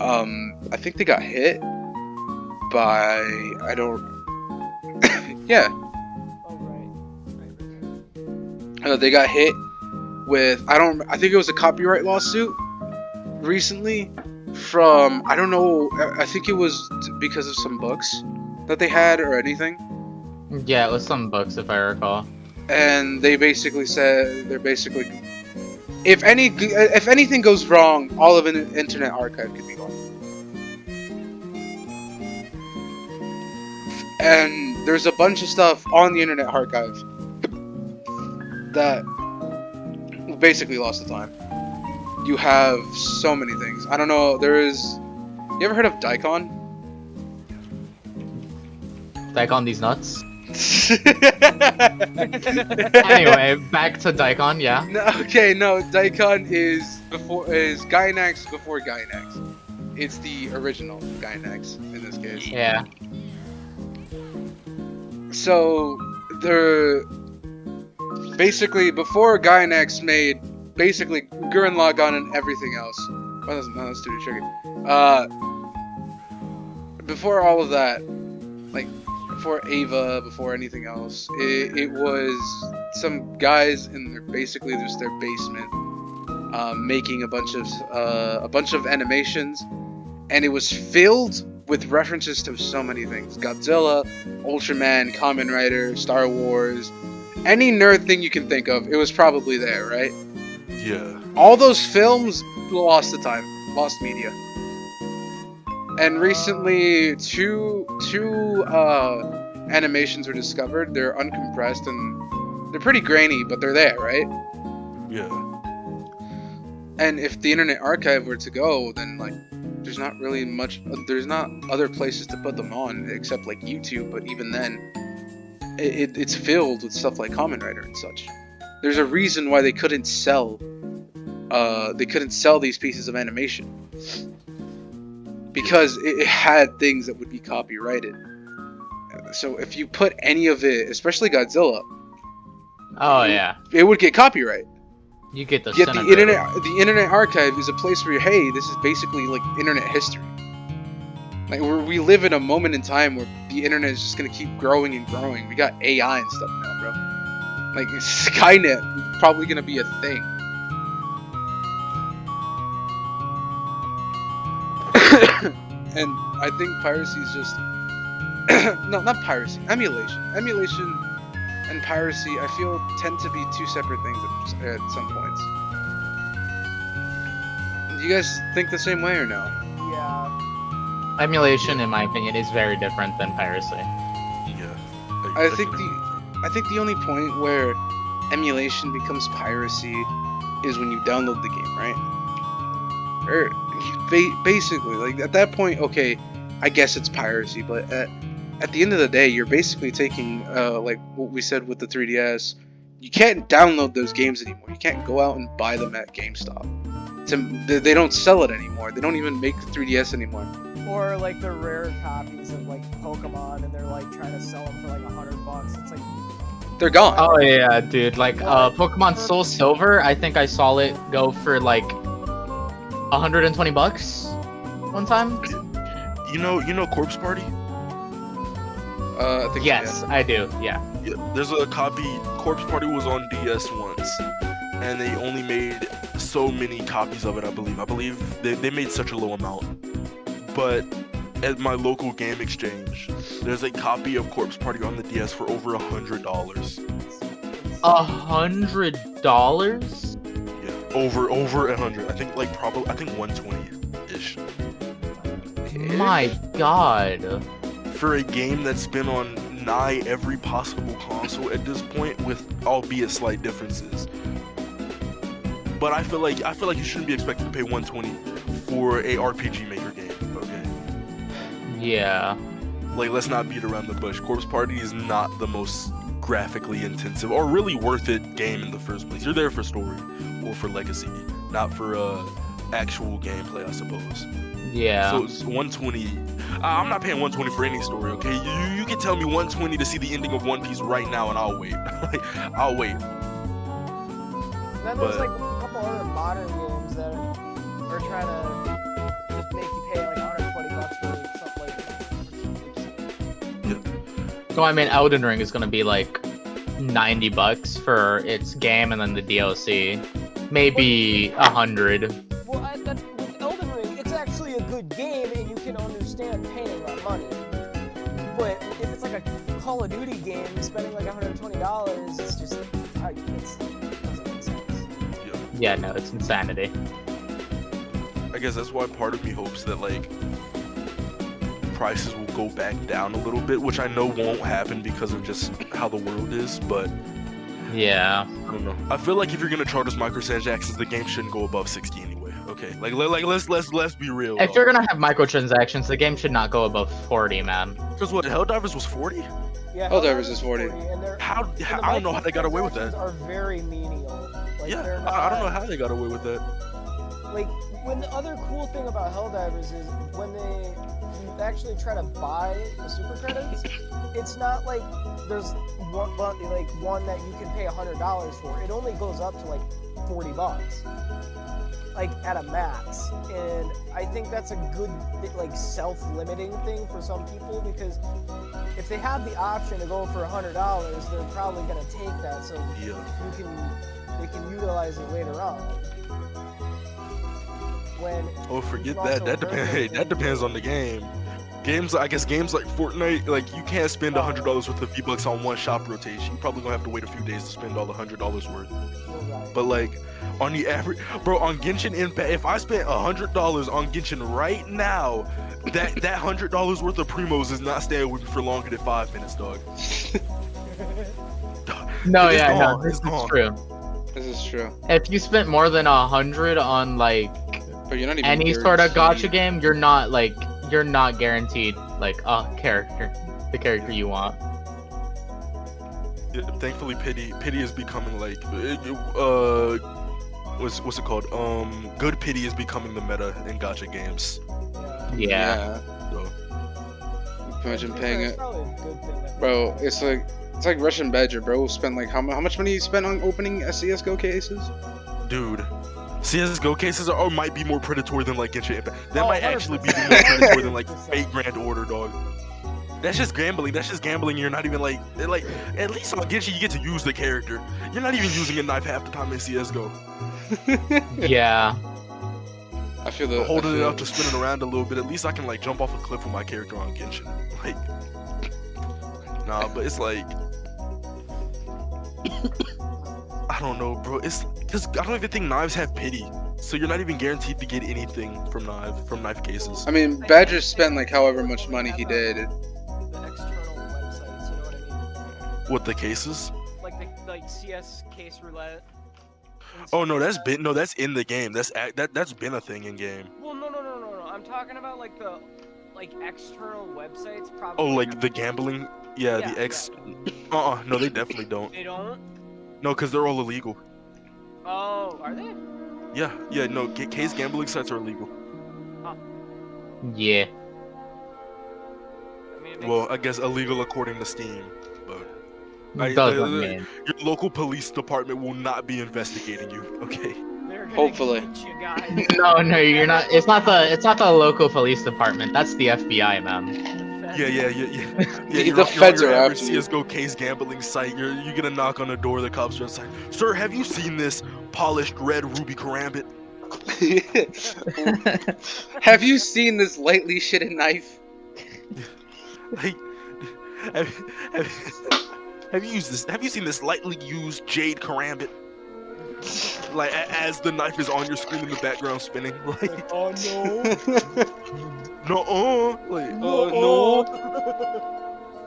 I think they got hit by, yeah. They got hit with, I think it was a copyright lawsuit recently from, I don't know, I think it was because of some books that they had or anything. Yeah, it was some books if I recall. And they basically said, if anything goes wrong, all of an Internet Archive could be gone. And there's a bunch of stuff on the Internet Archive that basically lost the time. You have so many things. I don't know, you ever heard of Daikon? Daikon these nuts? Anyway, back to Daikon, yeah. No, Daikon is Gainax before Gainax. It's the original Gainax in this case. Yeah. So, basically, before Gainax made basically Gurren Lagann and everything else. Oh, that's too tricky. Before all of that, like, before Ava, before anything else, it was some guys in their basement, making a bunch of animations, and it was filled with references to so many things: Godzilla, Ultraman, Kamen Rider, Star Wars, any nerd thing you can think of. It was probably there, right? Yeah. All those films lost media. And recently, two animations were discovered. They're uncompressed and they're pretty grainy, but they're there, right? Yeah. And if the Internet Archive were to go, then like, there's not really much. There's not other places to put them on except like YouTube. But even then, it's filled with stuff like Kamen Rider and such. There's a reason why they couldn't sell. They couldn't sell these pieces of animation. Because it had things that would be copyrighted. So if you put any of it, especially Godzilla, it would get copyright. You get the Yet the Internet Archive is a place where, hey, this is basically like internet history. Like we live in a moment in time where the internet is just gonna keep growing and growing. We got AI and stuff now, bro. Like Skynet probably gonna be a thing. And I think piracy is just no, not piracy, emulation. Emulation and piracy, I feel, tend to be two separate things at some points. Do you guys think the same way or no? Yeah. Emulation, in my opinion, is very different than piracy. Yeah. I think the only point where emulation becomes piracy is when you download the game, right? Or basically, like at that point, okay, I guess it's piracy, but at the end of the day, you're basically taking like what we said with the 3DS. You can't download those games anymore. You can't go out and buy them at GameStop. They don't sell it anymore. They don't even make the 3DS anymore. Or like the rare copies of like Pokemon, and they're like trying to sell them for like $100. It's like They're gone. Oh yeah, dude. Like Pokemon Soul Silver, I think I saw it go for like $120 one time. You know Corpse Party? I think Yes, I do. Yeah. Yeah, there's a copy. Corpse Party was on DS once, and they only made so many copies of it. I believe they made such a low amount. But at my local game exchange, there's a copy of Corpse Party on the DS for over $100. $100? Yeah, over 100. I think 120-ish. My God. For a game that's been on nigh every possible console at this point, with albeit slight differences. But I feel like you shouldn't be expected to pay $120 for a RPG Maker game. Okay. Yeah. Like, let's not beat around the bush. Corpse Party is not the most graphically intensive or really worth it game in the first place. You're there for story or for legacy, not for actual gameplay, I suppose. Yeah. So it's 120. I'm not paying 120 for any story, okay? You can tell me 120 to see the ending of One Piece right now, and I'll wait. Like, I'll wait. And then there's like a couple other modern games that are trying to just make you pay like $120 for something like. So I mean, Elden Ring is gonna be like $90 for its game, and then the DLC, maybe 100. Well, with Elden Ring, it's actually a good game, and you can understand paying that money. But if it's like a Call of Duty game, spending like $120, it's just it doesn't make sense. Yeah, no, it's insanity. I guess that's why part of me hopes that like prices will go back down a little bit, which I know won't happen because of just how the world is, but Yeah. I don't know. I feel like if you're gonna charge us microtransactions, the game shouldn't go above 60 anyway. Okay, like let's be real. If you're gonna have microtransactions, the game should not go above 40, man. Because what, Helldivers was 40? Yeah, Helldivers is 40. And How I don't know how they got away with that. Are very menial. Like, Yeah, they're not, I don't know how they got away with that. Like, when the other cool thing about Helldivers is when you actually try to buy the super credits, it's not like there's one that you can pay $100 for. It only goes up to like $40, like at a max. And I think that's a good like self-limiting thing for some people, because if they have the option to go for $100, they're probably gonna take that, so they can utilize it later on. Forget that. That depends on the game. Games like Fortnite, like you can't spend $100 worth of V-Bucks on one shop rotation. You probably gonna have to wait a few days to spend all the $100 worth. Right. But like on the average, bro, on Genshin Impact, if I spent $100 on Genshin right now, that $100 worth of primos is not staying with me for longer than 5 minutes, dog. No, It's yeah, gone. no, this It's is gone. true. This is true. If you spent more than 100 on like But you're not even any sort of guaranteed. gacha game, you're not guaranteed like a character, the character you want. Yeah, thankfully, pity is becoming like what's it called? Good pity is becoming the meta in gacha games. Yeah. So, Imagine paying It's it, probably a good thing that bro. It's like Russian Badger, bro. Spent like how much money you spent on opening CS:GO cases? dude, CS:GO cases might be more predatory than like Genshin Impact. That Oh, might actually be 100%. more predatory than like 100%. Fate Grand Order, dog. That's just gambling. That's just gambling. You're not even like at least on Genshin you get to use the character. You're not even using a knife half the time in CS:GO. Yeah. I feel the Holding it up to spin it around a little bit. At least I can like jump off a cliff with my character on Genshin. Like, nah, but it's like, I don't know, bro. It's because I don't even think knives have pity. So you're not even guaranteed to get anything from knife cases. I mean, Badger spent like however much money he did. The external websites, you know what I mean? What, the cases? Like CS case roulette. Oh no, that's in the game. That's been a thing in game. Well, no. I'm talking about like the external websites. Probably. Oh, like the gambling? Yeah, Yeah, the X. No, they definitely don't. They don't. No, because they're all illegal. Oh, are they? Yeah, no. Case gambling sites are illegal. Yeah. I mean, it makes Well, I guess illegal according to Steam, but Doesn't mean. your local police department will not be investigating you. Okay. they're gonna Hopefully. get you guys. No, you're not. It's not the local police department. That's the FBI, man. Yeah. The You're feds on your are average after you. CS:GO case gambling site. You get a knock on the door. The cops are just like, "Sir, have you seen this polished red ruby karambit?" Have you seen this lightly shitted knife? Like, have you used this? Have you seen this lightly used jade karambit? Like as the knife is on your screen in the background spinning. Like, Oh no. no, like, Oh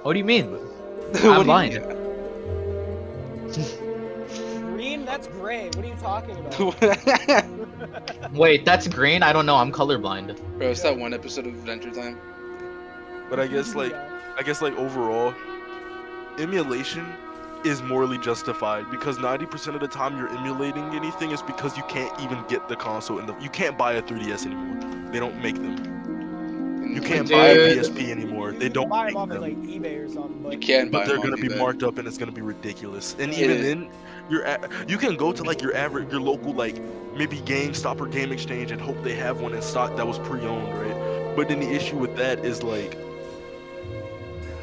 What do you mean? no! I'm blind. Green? That's gray. What are you talking about? Wait, that's green? I don't know. I'm colorblind. Bro, it's that one episode of Adventure Time. but I guess like overall, emulation is morally justified because 90% of the time you're emulating anything is because you can't even get the console you can't buy a 3DS anymore. They don't make them. You can't buy a Dude. PSP anymore. They don't buy make them off of them. like eBay or something. You But can buy But they're them gonna on be eBay. marked up and it's gonna be ridiculous. And It even is. then, you can go to like your local like maybe GameStop or Game Exchange and hope they have one in stock that was pre-owned, right? But then the issue with that is like,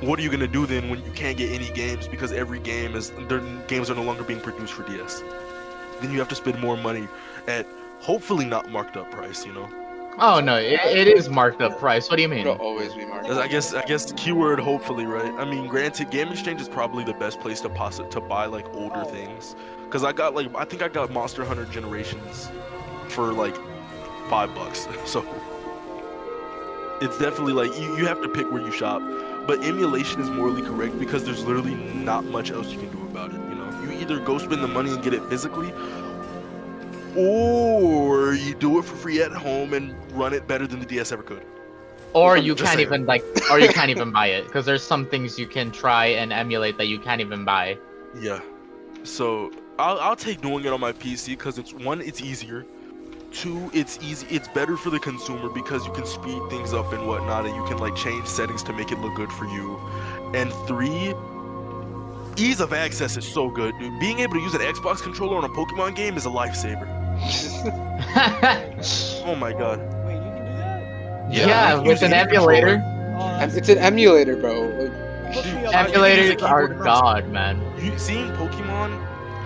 what are you gonna do then when you can't get any games because every game their games are no longer being produced for DS? Then you have to spend more money at hopefully not marked up price, you know? Oh no, it is marked up price. What do you mean? It'll always be marked. I guess keyword hopefully, right? I mean, granted, Game Exchange is probably the best place to buy like older things, because I think I got Monster Hunter Generations for like $5, so it's definitely like you have to pick where you shop. But emulation is morally correct because there's literally not much else you can do about it. You know, you either go spend the money and get it physically, or you do it for free at home and run it better than the DS ever could. Or you Just can't saying. even you can't even buy it because there's some things you can try and emulate that you can't even buy. Yeah. So I'll take doing it on my PC because it's easier. 2, it's easy. It's better for the consumer because you can speed things up and whatnot, and you can like change settings to make it look good for you. And 3, ease of access is so good, dude. Being able to use an Xbox controller on a Pokemon game is a lifesaver. Oh my god. wait, you can do that? Yeah, you can with use an any emulator. Oh, that's It's an emulator, bro. Like, hook me up. Emulators are keyboard and mouse. god, man. You seeing Pokemon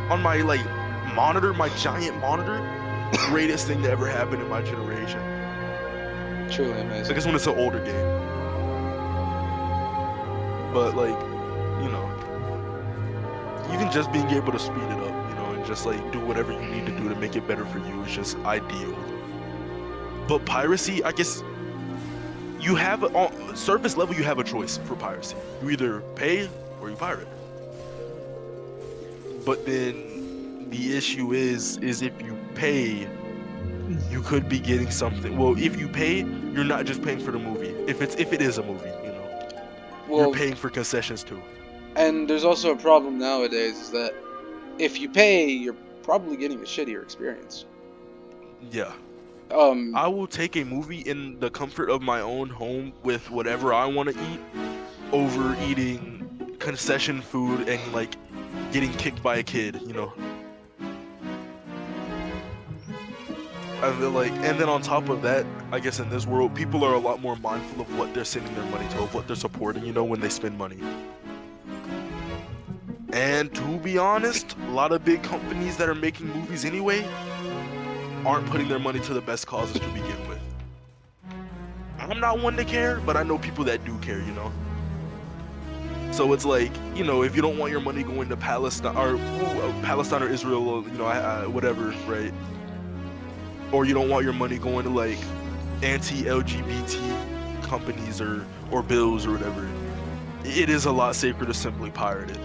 on my like monitor, my giant monitor, greatest thing to ever happen in my generation. truly I amazing. guess when it's an older game. But like, you know, even just being able to speed it up, you know, and just like do whatever you need to do to make it better for you is just ideal. But piracy, I guess you have on surface level you have a choice for piracy. You either pay or you pirate. But then the issue is if you pay, you could be getting something. Well, if you pay, you're not just paying for the movie. If it is a movie, you know, Well, you're paying for concessions too. and there's also a problem nowadays is that if you pay, you're probably getting a shittier experience. Yeah. I I will take a movie in the comfort of my own home with whatever I want to eat over eating concession food and like getting kicked by a kid, you know. I feel like, and then on top of that, I guess in this world, people are a lot more mindful of what they're sending their money to, of what they're supporting, when they spend money. And to be honest, a lot of big companies that are making movies anyway aren't putting their money to the best causes to begin with. I'm not one to care, but I know people that do care, So it's like, if you don't want your money going to Palestine or Israel, or, whatever, right? Or you don't want your money going to like anti-LGBT companies or bills or whatever. It is a lot safer to simply pirate it,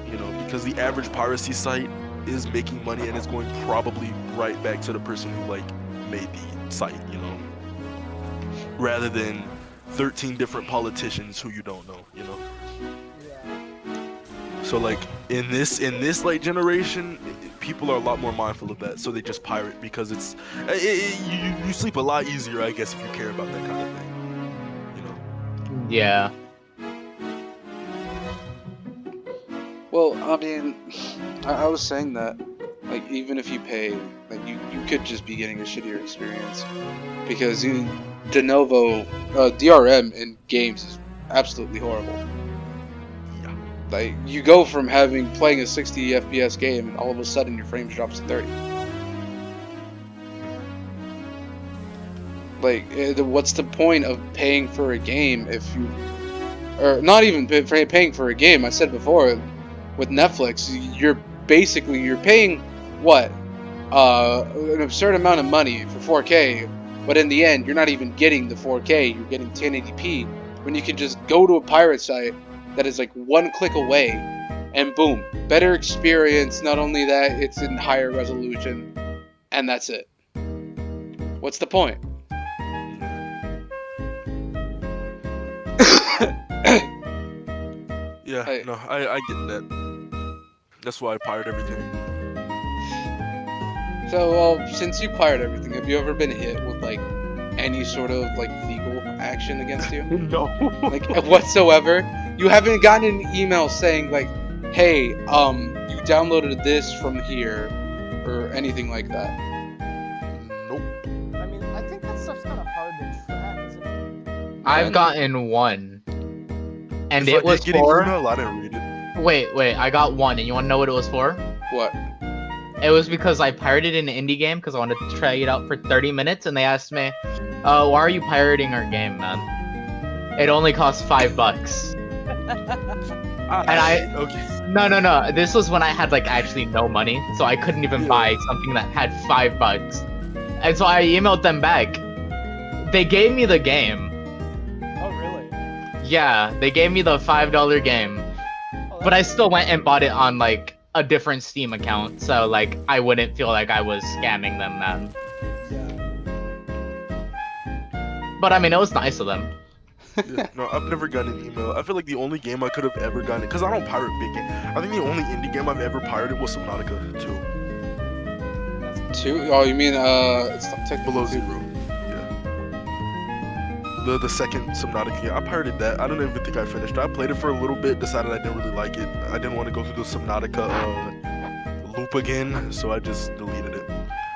because the average piracy site is making money and it's going probably right back to the person who made the site, rather than 13 different politicians who you don't know, So in this generation, people are a lot more mindful of that, so they just pirate because you sleep a lot easier, I guess, if you care about that kind of thing, Yeah. Well, I mean, I was saying that, even if you pay, you could just be getting a shittier experience. Because de novo, DRM in games is absolutely horrible. Yeah. You go from playing a 60 FPS game, and all of a sudden your frames drops to 30. What's the point of paying for a game if you... Or not even paying for a game, I said before... With Netflix, you're paying what? An absurd amount of money for 4K, but in the end, you're not even getting the 4K. You're getting 1080p when you can just go to a pirate site that is one click away, and boom, better experience. Not only that, it's in higher resolution, and that's it. What's the point? Yeah, no, I get that. That's why I pirate everything. So, well, since you pirate everything, have you ever been hit with any sort of legal action against you? No. Whatsoever? You haven't gotten an email saying hey, you downloaded this from here, or anything like that? Nope. I mean, I think that stuff's kind of hard to track, isn't it? I've gotten one, and It's it was for. Email, I didn't read it. Wait, I got one, and you want to know what it was for? What? It was because I pirated an indie game because I wanted to try it out for 30 minutes, and they asked me, why are you pirating our game, man? It only costs $5. And okay. No. This was when I had actually no money, so I couldn't even buy something that had $5. And so I emailed them back. They gave me the game. Oh, really? Yeah, they gave me the $5 game. But I still went and bought it on a different Steam account, so I wouldn't feel like I was scamming them, man. Yeah. But I mean, it was nice of them. Yeah, no, I've never gotten an email. I feel like the only game I could have ever gotten, because I don't pirate big games. I think the only indie game I've ever pirated was Subnautica 2. 2? Oh, you mean it's technically Below Zero. The second Subnautica game. I pirated that. I don't even think I finished it. I played it for a little bit, decided I didn't really like it. I didn't want to go through the Subnautica loop again, so I just deleted it.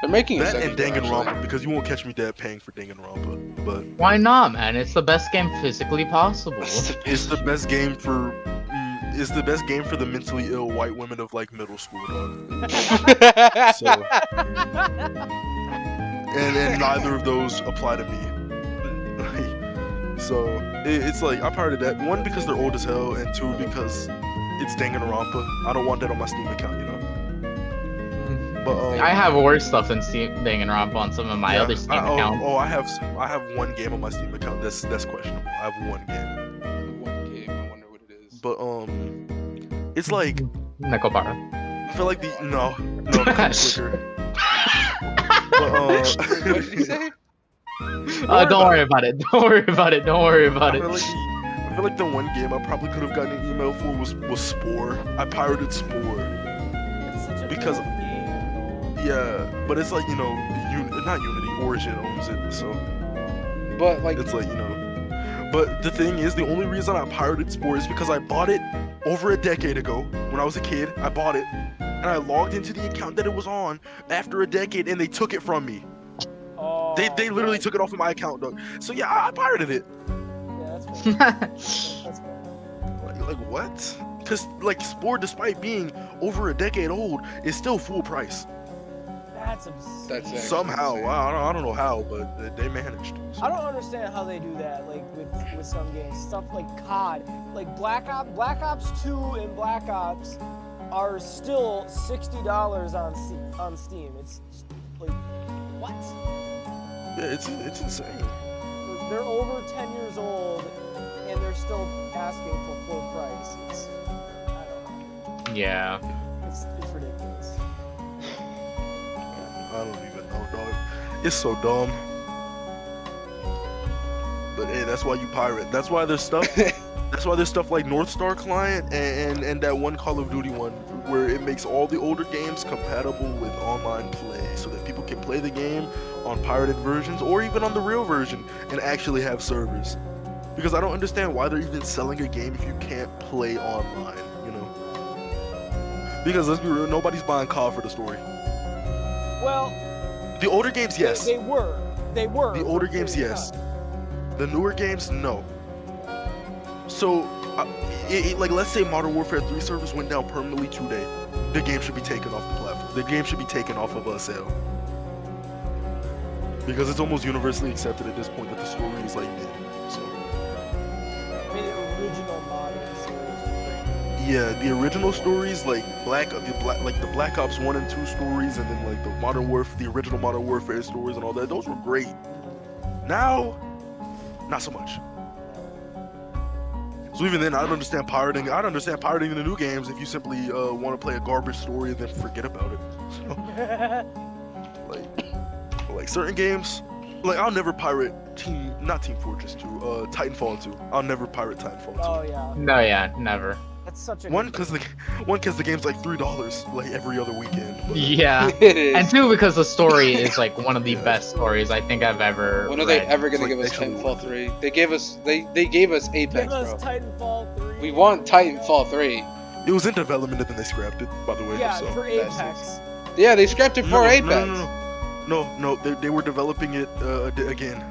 They're making a that second and one, Danganronpa, because you won't catch me dead paying for Danganronpa. But why not, man? It's the best game physically possible. it's the best game for the mentally ill white women of middle school, dog. So, and neither of those apply to me. So it's I pirated that, one because they're old as hell, and two because it's Danganronpa. I don't want that on my Steam account, But I have worse stuff than Danganronpa on some of my other Steam accounts. I have one game on my Steam account that's questionable. I have one game. One game. I wonder what it is. But it's Nekopara. I feel no quicker. But What did he say? Don't worry about it. Don't worry about it. Don't worry about it. I feel like the one game I probably could have gotten an email for was Spore. I pirated Spore. It's such a Because- good game, though. Yeah, but it's not Unity. Origin owns it, so But it's But the thing is, the only reason I pirated Spore is because I bought it over a decade ago. When I was a kid, I bought it, and I logged into the account that it was on after a decade, and they took it from me. Oh. They literally took it off of my account, dog. So yeah, I pirated it. Yeah, that's fair. That's fair. Like what? Because like Spore, despite being over a decade old, is still full price. That's absurd. That's actually Somehow, insane. I don't know how, but they managed. I don't understand how they do that, like with some games. Stuff like COD, like Black Ops 2 and Black Ops are still $60 on Steam. It's just, like, what? Yeah, it's insane. They're over 10 years old and they're still asking for full price. It's, I don't know. Yeah. It's ridiculous. I don't even know, dog. It's so dumb. But hey, that's why you pirate. That's why there's stuff. That's why there's stuff like North Star Client and that one Call of Duty one where it makes all the older games compatible with online play, so that people can play the game on pirated versions or even on the real version and actually have servers. Because I don't understand why they're even selling a game if you can't play online. You know. Because let's be real, nobody's buying COD for the story. Well, The older games, yes. They were. The older games, yes. The newer games, no. So, like, let's say Modern Warfare 3 servers went down permanently today. The game should be taken off the platform. The game should be taken off of a sale. Because it's almost universally accepted at this point that the story is like mid. So. I mean, the original modern series was great. Yeah, the original stories, like the Black Ops 1 and 2 stories, and then like the original Modern Warfare stories and all that, those were great. Now, not so much. So even then, I don't understand pirating. I don't understand pirating the new games if you simply want to play a garbage story and then forget about it. So, like certain games, like I'll never pirate not Team Fortress 2, Titanfall 2. I'll never pirate Titanfall 2. Oh yeah. No, yeah, never. That's such a One, good because the game's like $3 like every other weekend. But, Yeah. It is. And two, because the story is like one of the best stories I think I've ever When are they read. ever gonna It's give like us actually Titanfall worth it. 3? They gave us Apex, Give us bro. Titanfall 3. We want Titanfall 3. It was in development and then they scrapped it, by the way. Yeah, so. for Apex. Yeah, they scrapped it for Apex. No, they were developing it again.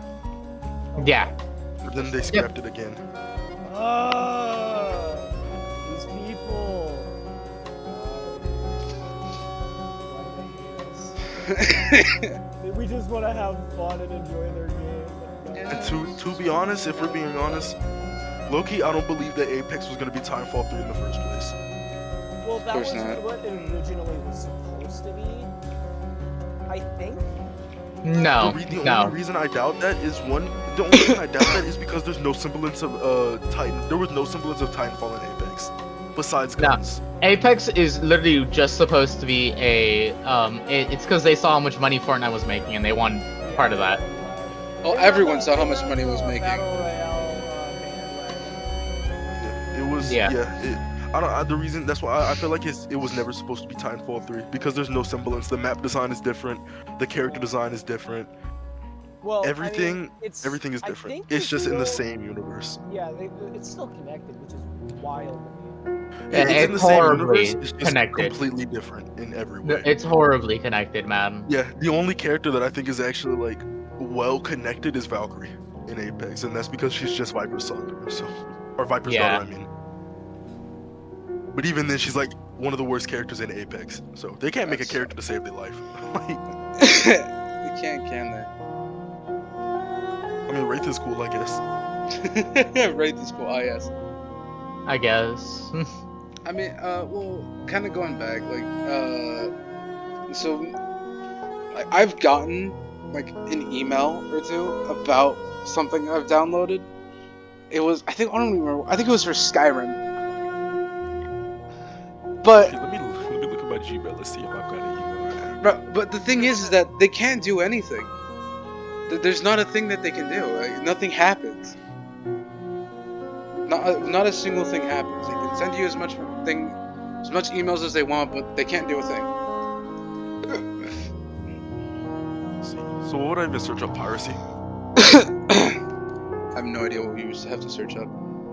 Yeah. Then they scrapped it again. These people. Why do they hate us? We just want to have fun and enjoy their game. But no. And to be honest, if we're being honest, low-key, I don't believe that Apex was gonna be Titanfall 3 in the first place. Well, that course was not. what it originally was supposed to be. I think. No. The No. only reason I doubt that is the only reason I doubt that is because there's no semblance of There was no semblance of Titanfall in Apex, besides No. guns. Apex is literally just supposed to be a it's because they saw how much money Fortnite was making and they wanted part of that. Oh, everyone saw how much money it was making. Battle Royale bandwagon. It was Yeah. the reason that's why I feel like it was never supposed to be Titanfall 3 because there's no semblance. The map design is different, the character design is different. Well, Everything it's, everything is I different. think It's just in the still- same universe. Yeah, it's still connected, which is wild to me. Yeah, It's in the it's same horribly universe. It's just connected. completely different in every way. It's horribly connected, man. Yeah, the only character that I think is actually like well connected is Valkyrie in Apex, and that's because she's just Viper's son, so or Viper's Yeah. daughter, I mean. But even then, she's like one of the worst characters in Apex, so they can't make a character to save their life. Like, They can't, can I mean, Wraith is cool, I guess. they? Right, this cool. Yes. I guess. I mean, well, kind of going back, so, I've gotten, like, an email or two about something I've downloaded. It was, I don't remember, I think it was for Skyrim. But, Okay, let me look at my Gmail. Let's see if I've got an email. but the thing is that they can't do anything. There's not a thing that they can do. Like, nothing happens. Not a single thing happens. They can send you as much emails as they want, but they can't do a thing. Let's see. So what would I even search up? Piracy? I have no idea what you have to search up.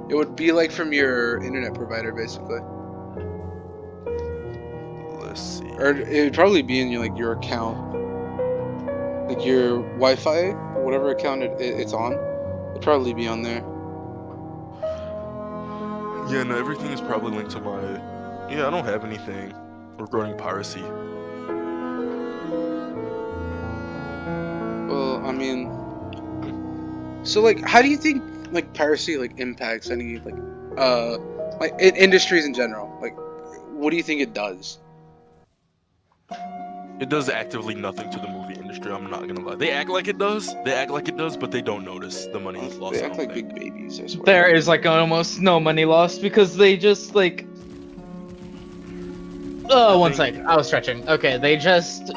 It would be like from your internet provider, basically, Let's see. or it would probably be in your account. like your Wi-Fi, whatever account it's on, it'd probably be on there. Yeah, no, everything is probably linked to my. Yeah, I don't have anything regarding piracy. Well, I mean, so like, how do you think like piracy like impacts any like industries in general? Like, what do you think it does? It does actively nothing to the movie industry. I'm not gonna lie. They act like it does. They act like it does, but they don't notice the money lost. They I act don't like think. big babies, I swear. There is like almost no money lost because they just like. Oh, one sec. I was stretching. Okay, they just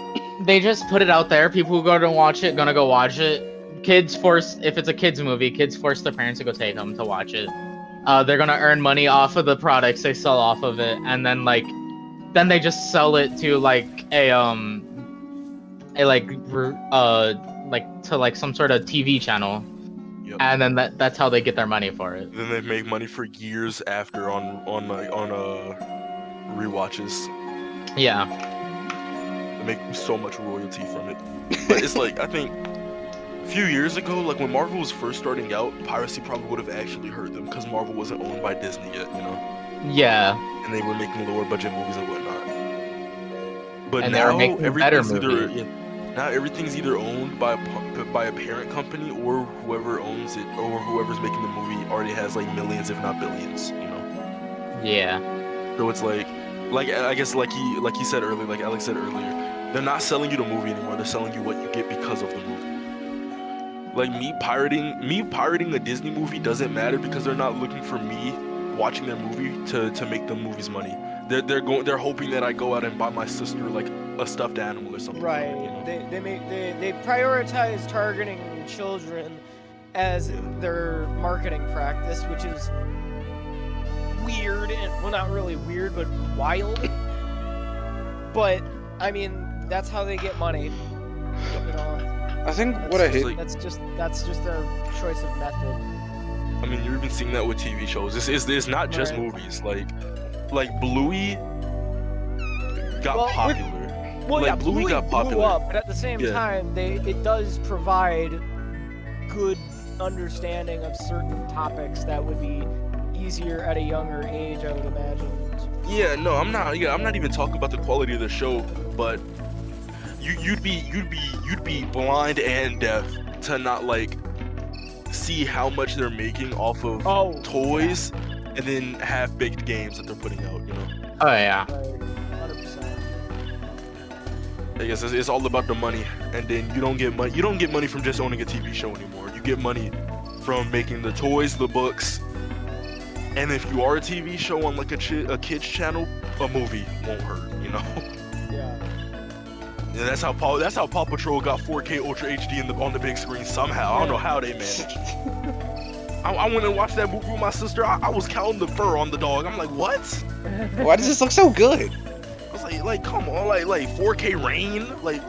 put it out there. People who go to watch it gonna go watch it. Kids force if it's a kids movie, kids force their parents to go take them to watch it. They're gonna earn money off of the products they sell off of it, and then then they just sell it to like to like some sort of TV channel, Yep. and then that's how they get their money for it. Then they make money for years after on rewatches. Yeah. They make so much royalty from it. But it's like I think a few years ago, like when Marvel was first starting out, piracy probably would have actually hurt them because Marvel wasn't owned by Disney yet, you know. Yeah. And they were making lower budget movies and whatnot. But And they were now making better everything's movies. now everything's either owned by a parent company or whoever owns it or whoever's making the movie already has like millions, if not billions, you know. Yeah. So it's like I guess like he said earlier, like Alex said earlier, they're not selling you the movie anymore. They're selling you what you get because of the movie. Like me pirating a Disney movie doesn't matter because they're not looking for me watching their movie to make the movies money. They're hoping that I go out and buy my sister like a stuffed animal or something. Right. You know? They prioritize targeting children as their marketing practice, which is weird and well, not really weird, but wild. But I mean, that's how they get money. You know. I think what I hate. That's just their choice of method. I mean, you're even seeing that with TV shows. It's not just movies. Like Bluey got popular. Bluey got popular. Blew up, but at the same time, it does provide good understanding of certain topics that would be easier at a younger age, I would imagine. Yeah, no, I'm not even talking about the quality of the show, but you'd be blind and deaf to not like see how much they're making off of toys and then half-baked games that they're putting out, you know. Oh yeah. 100%. I guess it's all about the money, and then you don't get money from just owning a TV show anymore. You get money from making the toys, the books, and if you are a TV show on like a kids channel, a movie won't hurt, you know. Yeah. Yeah, that's how Paw Patrol got 4K Ultra HD on the big screen somehow. I don't know how they managed. I went and watched that movie with my sister. I was counting the fur on the dog. I'm like, what? Why does this look so good? I was like, come on, like 4K rain, like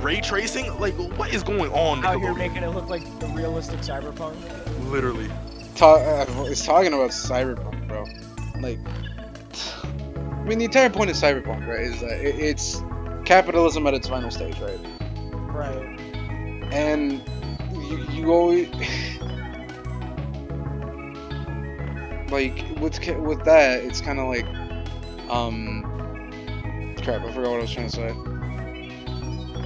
ray tracing, like what is going on? Out here making it look like the realistic cyberpunk. Literally. It's talking about cyberpunk, bro. Like, I mean, the entire point of cyberpunk, right, is that it's capitalism at its final stage, right? Right. And you always like with that, it's kind of like crap. I forgot what I was trying to say.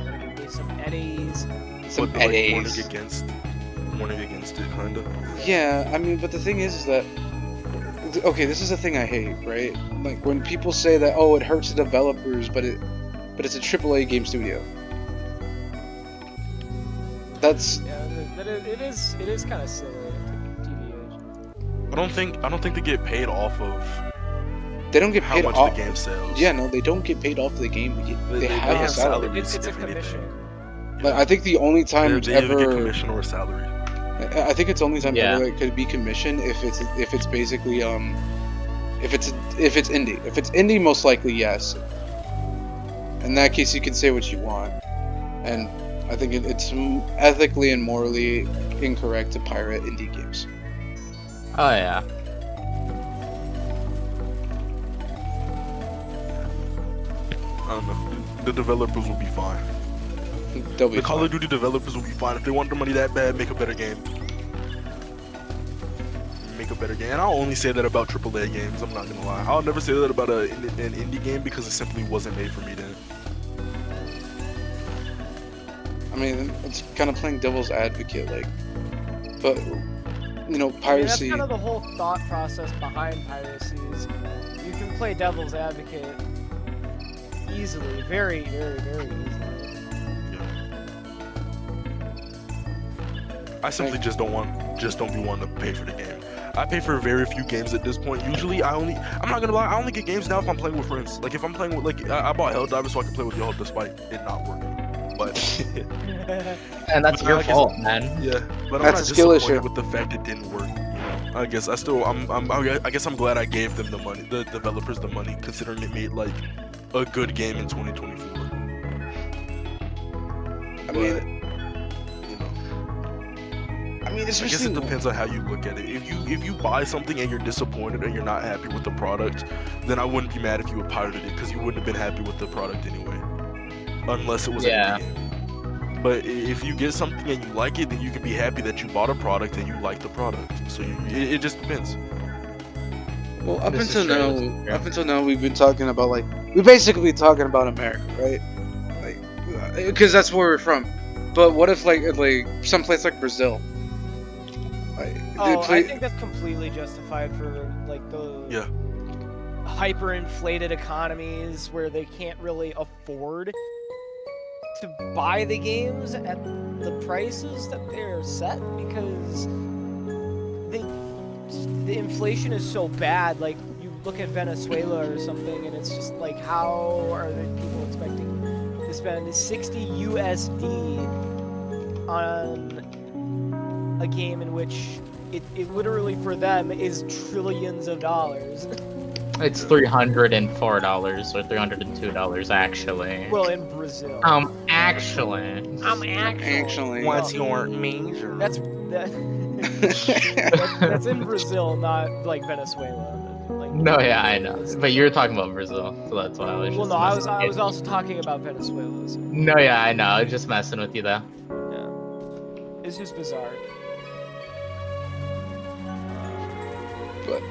Gotta give me some eddies. Some Like, eddies. warning against it, kind of. Yeah, I mean, but the thing is that okay, this is the thing I hate, right? Like when people say that, oh, it hurts the developers, but it's a AAA game studio. That's it is kind of silly at TVH. I don't think they get paid off of they don't get how paid much off the game sells. Yeah, no, they don't get paid off the game. They have a salary. It's a if anything. commission. Like, I think the only time They ever either get commission or a salary. I think it's only time ever that could be commission if it's basically if it's indie. If it's indie, most likely yes. In that case, you can say what you want, and I think it's ethically and morally incorrect to pirate indie games. Oh yeah. I don't know. The developers will be fine. They'll be The Call fine. of Duty developers will be fine. If they want the money that bad, make a better game. Make a better game. And I'll only say that about AAA games, I'm not gonna lie. I'll never say that about an indie game because it simply wasn't made for me then. I mean, it's kind of playing devil's advocate, like, but you know, I mean, that's piracy. kind of the whole thought process behind piracy is you can play devil's advocate easily, very, very, very easily. I simply just don't be one to pay for the game. I pay for very few games at this point. Usually, I'm not gonna lie, I only get games now if I'm playing with friends. Like if I'm playing with, like, I bought Helldivers so I can play with y'all despite it not working. But And that's But your I guess- fault, man. yeah, but I'm That's not a skill disappointed issue. with the fact it didn't work. You know, I guess I guess I'm glad I gave them the money, the developers the money, considering it made like a good game in 2024. I mean, You know. I mean, I guess especially it depends on how you look at it. If you buy something and you're disappointed and you're not happy with the product, then I wouldn't be mad if you had pirated it because you wouldn't have been happy with the product anyway, unless it was Yeah. an indie game. But if you get something and you like it, then you can be happy that you bought a product and you like the product. So it just depends. well, up This is until true, now, this is true. up until now, we've been talking about we're basically talking about America, right? Like, because that's where we're from. But what if like someplace like Brazil? Like, Oh, I think that's completely justified for like the Yeah. hyperinflated economies where they can't really afford to buy the games at the prices that they're set because the inflation is so bad. Like you look at Venezuela or something, and it's just like, how are the people expecting to spend 60 USD on a game in which it literally for them is trillions of dollars? It's $304 or $302 actually. Well, in Brazil. Actually. actually. What's your major? That's that's in Brazil, not like Venezuela. Like, No, yeah, I know. it's- But you're talking about Brazil, so that's why I was Well, just no, I messing was with also talking about Venezuela. So, you. No, yeah, I know. I was just messing with you though. yeah, it's just bizarre. But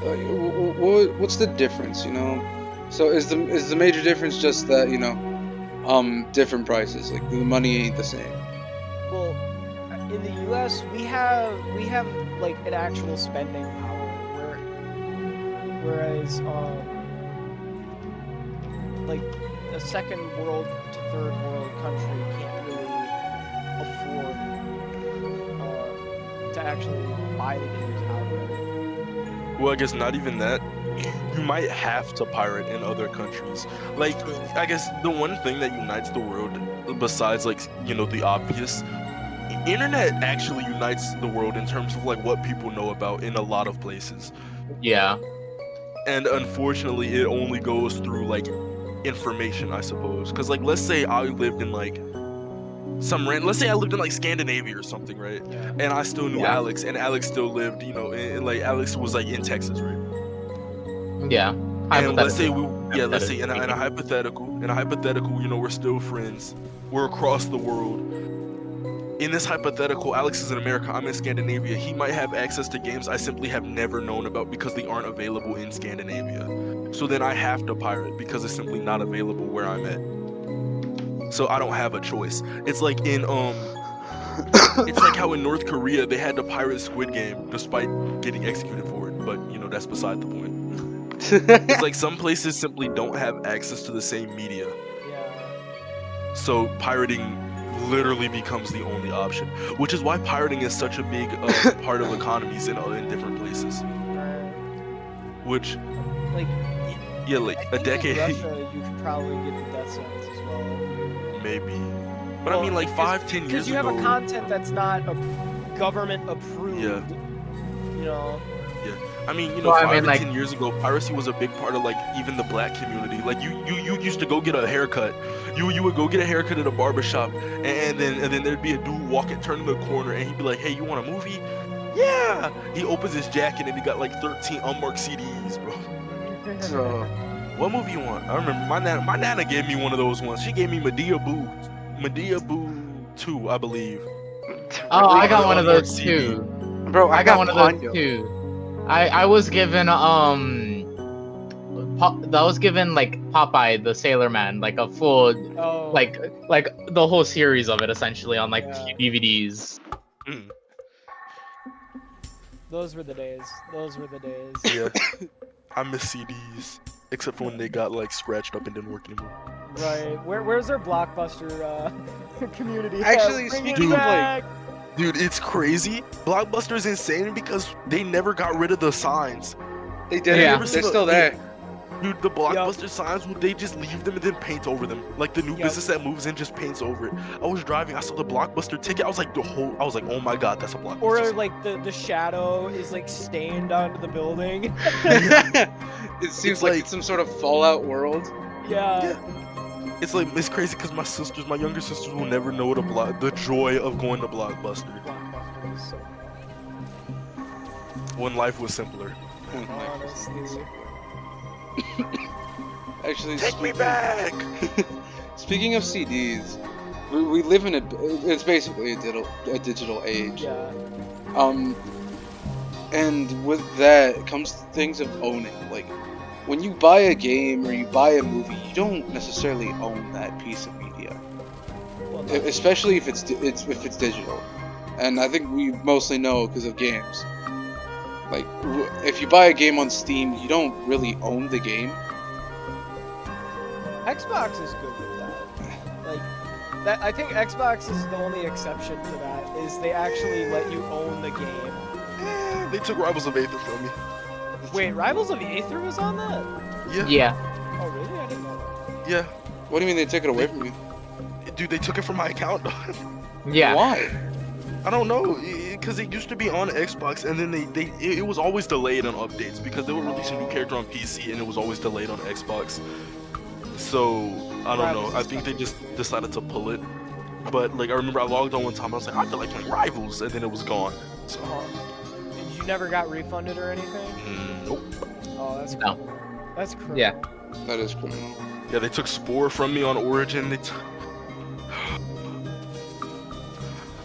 what's the difference, you know? So is the major difference just that, you know, different prices, like the money ain't the same? Well, in the U.S., we have like an actual spending power, whereas like a second world to third world country can't really afford to actually buy the games outright. Well, I guess not even that. You might have to pirate in other countries. Like, I guess the one thing that unites the world, besides like, you know, the obvious, internet actually unites the world in terms of like what people know about in a lot of places. Yeah. And unfortunately, it only goes through like information, I suppose. Because like, let's say I lived in like let's say I lived in like Scandinavia or something, right? Yeah. And I still knew Yeah. Alex, and Alex still lived, you know, like Alex was like in Texas, right? Yeah. And let's say Hypothetically. let's say in a hypothetical, you know, we're still friends. We're across the world. In this hypothetical, Alex is in America, I'm in Scandinavia. He might have access to games I simply have never known about because they aren't available in Scandinavia. So then I have to pirate because it's simply not available where I'm at. So I don't have a choice. It's like it's like how in North Korea they had to pirate Squid Game despite getting executed for it. But you know, that's beside the point. It's like some places simply don't have access to the same media. Yeah. So pirating literally becomes the only option, which is why pirating is such a big part of economies in different places. Which, Like, yeah, like I a think decade, in Russia, you could probably get the death sentence as well. maybe. But Well, I mean, like 5-10 years Because you ago. have a content that's not government approved. Yeah. You know. I mean, you know, Well, I 5 mean, to like- 10 years ago, piracy was a big part of like even the black community. Like you used to go get a haircut. You would go get a haircut at a barber shop, and then there'd be a dude turning the corner, and he'd be like, "Hey, you want a movie?" Yeah. He opens his jacket and he got like 13 unmarked CDs, bro. So, What movie you want? I remember my nana gave me one of those ones. She gave me Medea Boo 2, I believe. Oh, I got On- one on of your those CD. too. Bro, I got one of those Ponyo. too. I was given that was given like Popeye the Sailor Man, like a full Oh, like the whole series of it essentially on like Yeah. DVDs. Mm, those were the days. Those were the days. yeah, I miss CDs, except for when they got like scratched up and didn't work anymore. Right. Where's our Blockbuster community? at? Actually, Bring it speaking of, like- back! Dude, it's crazy. Blockbuster is insane because they never got rid of the signs. They did Yeah. it. They're still there. Dude, the Blockbuster signs, would they just leave them and then paint over them? Like the new Yep. business that moves in just paints over it. I was driving, I saw the Blockbuster ticket. I was like, oh my god, that's a Blockbuster. Or sign. like the shadow is like stained onto the building. It seems It's like like- it's some sort of Fallout world. Yeah. It's crazy because my younger sisters will never know what the joy of going to Blockbuster Blockbuster is so when life was simpler. honestly. Actually, Take me back. Speaking of CDs, we live in it's basically a digital age. Yeah. And with that comes things of owning. Like, when you buy a game or you buy a movie, you don't necessarily own that piece of media, Well, especially if it's digital. And I think we mostly know because of games. Like, if you buy a game on Steam, you don't really own the game. Xbox is good with that. Like that, I think Xbox is the only exception to that. Is they actually let you own the game. They took Rivals of Aether from me. Wait, Rivals of Aether was on that? Yeah. Yeah. Oh really? I didn't know that. Yeah. What do you mean they took it away from you? Dude, they took it from my account. Yeah. Why? I don't know, because it used to be on Xbox, and then it was always delayed on updates because they would release a new character on PC, and it was always delayed on Xbox. So I don't know. I think they just decided to pull it. But like I remember I logged on one time. I was like, I feel like playing Rivals, and then it was gone. So And you never got refunded or anything? nope. Oh, that's No. cool. That's cool. Yeah. That is criminal. Yeah, they took Spore from me on Origin.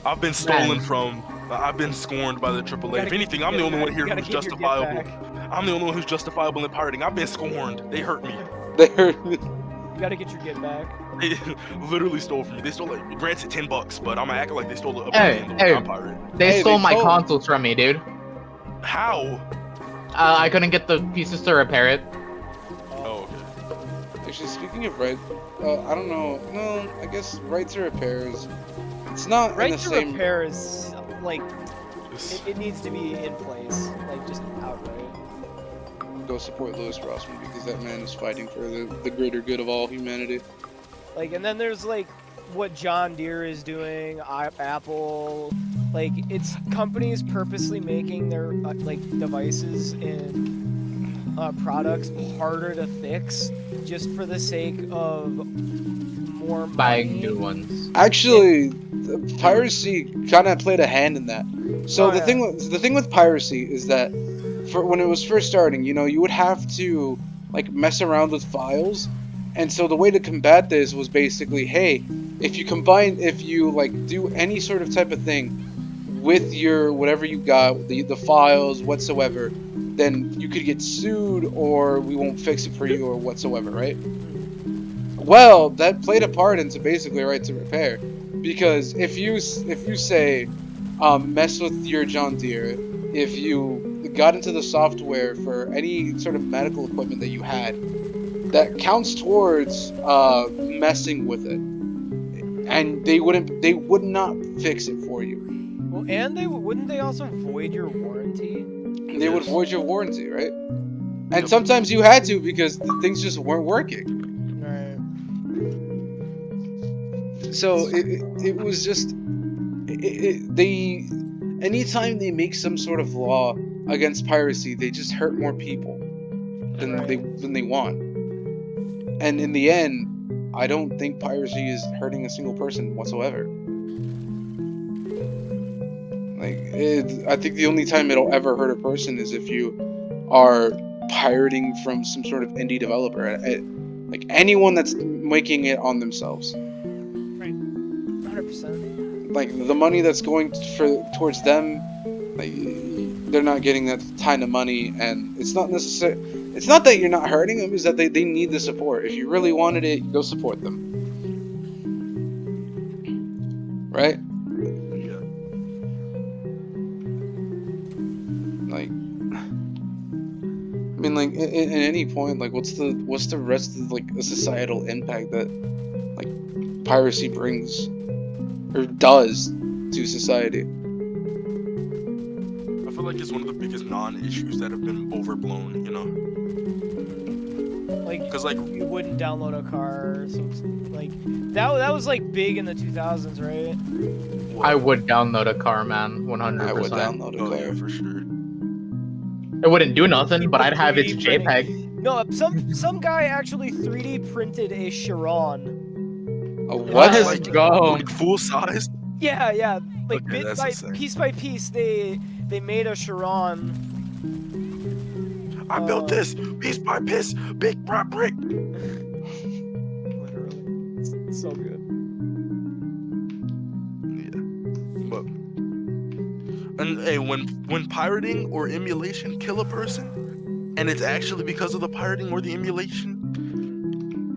I've been stolen Man. from. I've been scorned by the You AAA. gotta If anything, get I'm the your only get one here back. who's You gotta get your get justifiable. back. I'm the only one who's justifiable in pirating. I've been scorned. They hurt me. They hurt. You gotta get your get back. They literally stole from me. They stole like, granted $10, but I'm acting like they stole a Hey, billion hey. I'm pirate. They Hey, stole they my told- consoles from me, dude. How? I couldn't get the pieces to repair it. Oh, okay. Actually, speaking of I don't know. No, I guess right to repairs. It's not Right in the to same. repair is like Just- it needs to be in place, like just outright. Go support Louis Rossman because that man is fighting for the greater good of all humanity. Like, and then there's like what John Deere is doing, Apple, like it's companies purposely making their like devices and products harder to fix just for the sake of more Buying money. new ones. Actually, the piracy kind of played a hand in that. So Oh, the yeah. thing with piracy is that for when it was first starting, you would have to like mess around with files, and so the way to combat this was basically, hey, if you like do any sort of type of thing with your whatever you got, the files whatsoever, then you could get sued or we won't fix it for you or whatsoever, right? Well, that played a part into basically right to repair, because if you say mess with your John Deere, if you got into the software for any sort of medical equipment that you had, that counts towards messing with it, and they would not fix it for you. Well, and wouldn't they also void your warranty? They would Yes. void your warranty, right? And Yep. sometimes you had to because things just weren't working. Right. So it was just anytime they make some sort of law against piracy, they just hurt more people than Right. they want. And in the end, I don't think piracy is hurting a single person whatsoever. I think the only time it'll ever hurt a person is if you are pirating from some sort of indie developer, like anyone that's making it on themselves. 100%. like the money that's going towards them, like they're not getting that kind of money, and it's not necessary. It's not that you're not hurting them; it's that they need the support. If you really wanted it, go support them, right? Yeah. Like, I mean, like at any point, like what's the rest of like a societal impact that like piracy brings or does to society? I feel like it's one of the biggest non-issues that have been overblown, you know? Like, 'Cause, like, you wouldn't download a car, so like that was like big in the 2000s, right? I would download a car, man. 100%. I would download a Oh car. yeah, for sure. It wouldn't do nothing, but I'd have its 3D printing. JPEG. No, some guy actually 3D printed a Chiron. A what? Let's Like, go. like full size? Yeah, yeah. Like Okay, that's insane. piece by piece, they made a Chiron. I built this piece by piece, brick by brick. Literally, it's so good. Yeah, but and hey, when pirating or emulation kill a person, and it's actually because of the pirating or the emulation,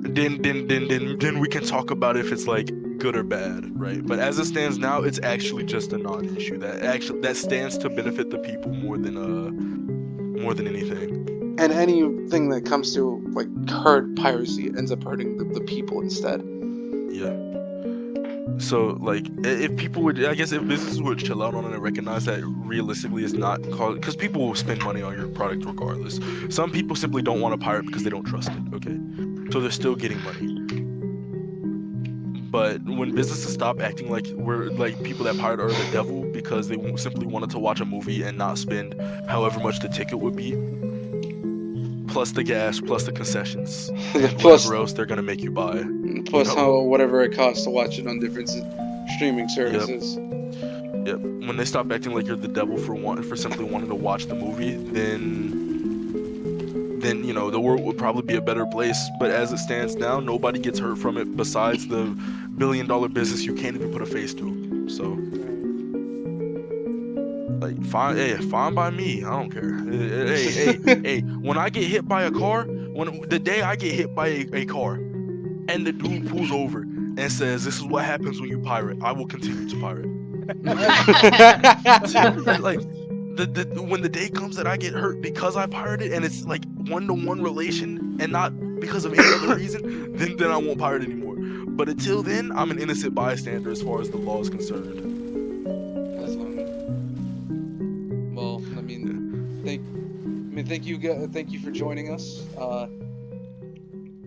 then we can talk about if it's like good or bad, right? But as it stands now, it's actually just a non-issue that stands to benefit the people more than anything. And anything that comes to like hurt piracy ends up hurting the people instead. Yeah. So like, if people would, I guess, if businesses would chill out on it and recognize that realistically it's not called, because people will spend money on your product regardless. Some people simply don't want to pirate because they don't trust it. Okay, so they're still getting money. But when businesses stop acting like we're like people that pirate are the devil because they simply wanted to watch a movie and not spend however much the ticket would be, plus the gas, plus the concessions, and Plus- whatever else they're gonna make you buy. Plus, You know. how whatever it costs to watch it on different streaming services. Yep. When they stop acting like you're the devil for simply wanting to watch the movie, then you know the world would probably be a better place. But as it stands now, nobody gets hurt from it besides the billion-dollar business you can't even put a face to. So, like, fine by me. I don't care. Hey, when I get hit by a car, the day I get hit by a car, and the dude pulls over and says, "This is what happens when you pirate," I will continue to pirate. Like, when the day comes that I get hurt because I pirated and it's like 1-to-1 relation and not because of any other reason, then I won't pirate anymore. But until then, I'm an innocent bystander as far as the law is concerned. Well, thank you for joining us.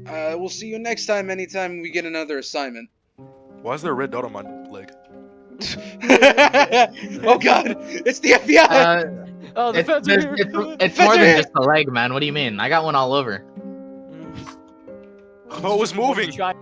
We'll see you next time. Anytime we get another assignment. Why is there a red dot on my leg? Oh God! It's the FBI. Oh, the feds are here. It's more than just a leg, man. What do you mean? I got one all over. Oh, it's moving. Giant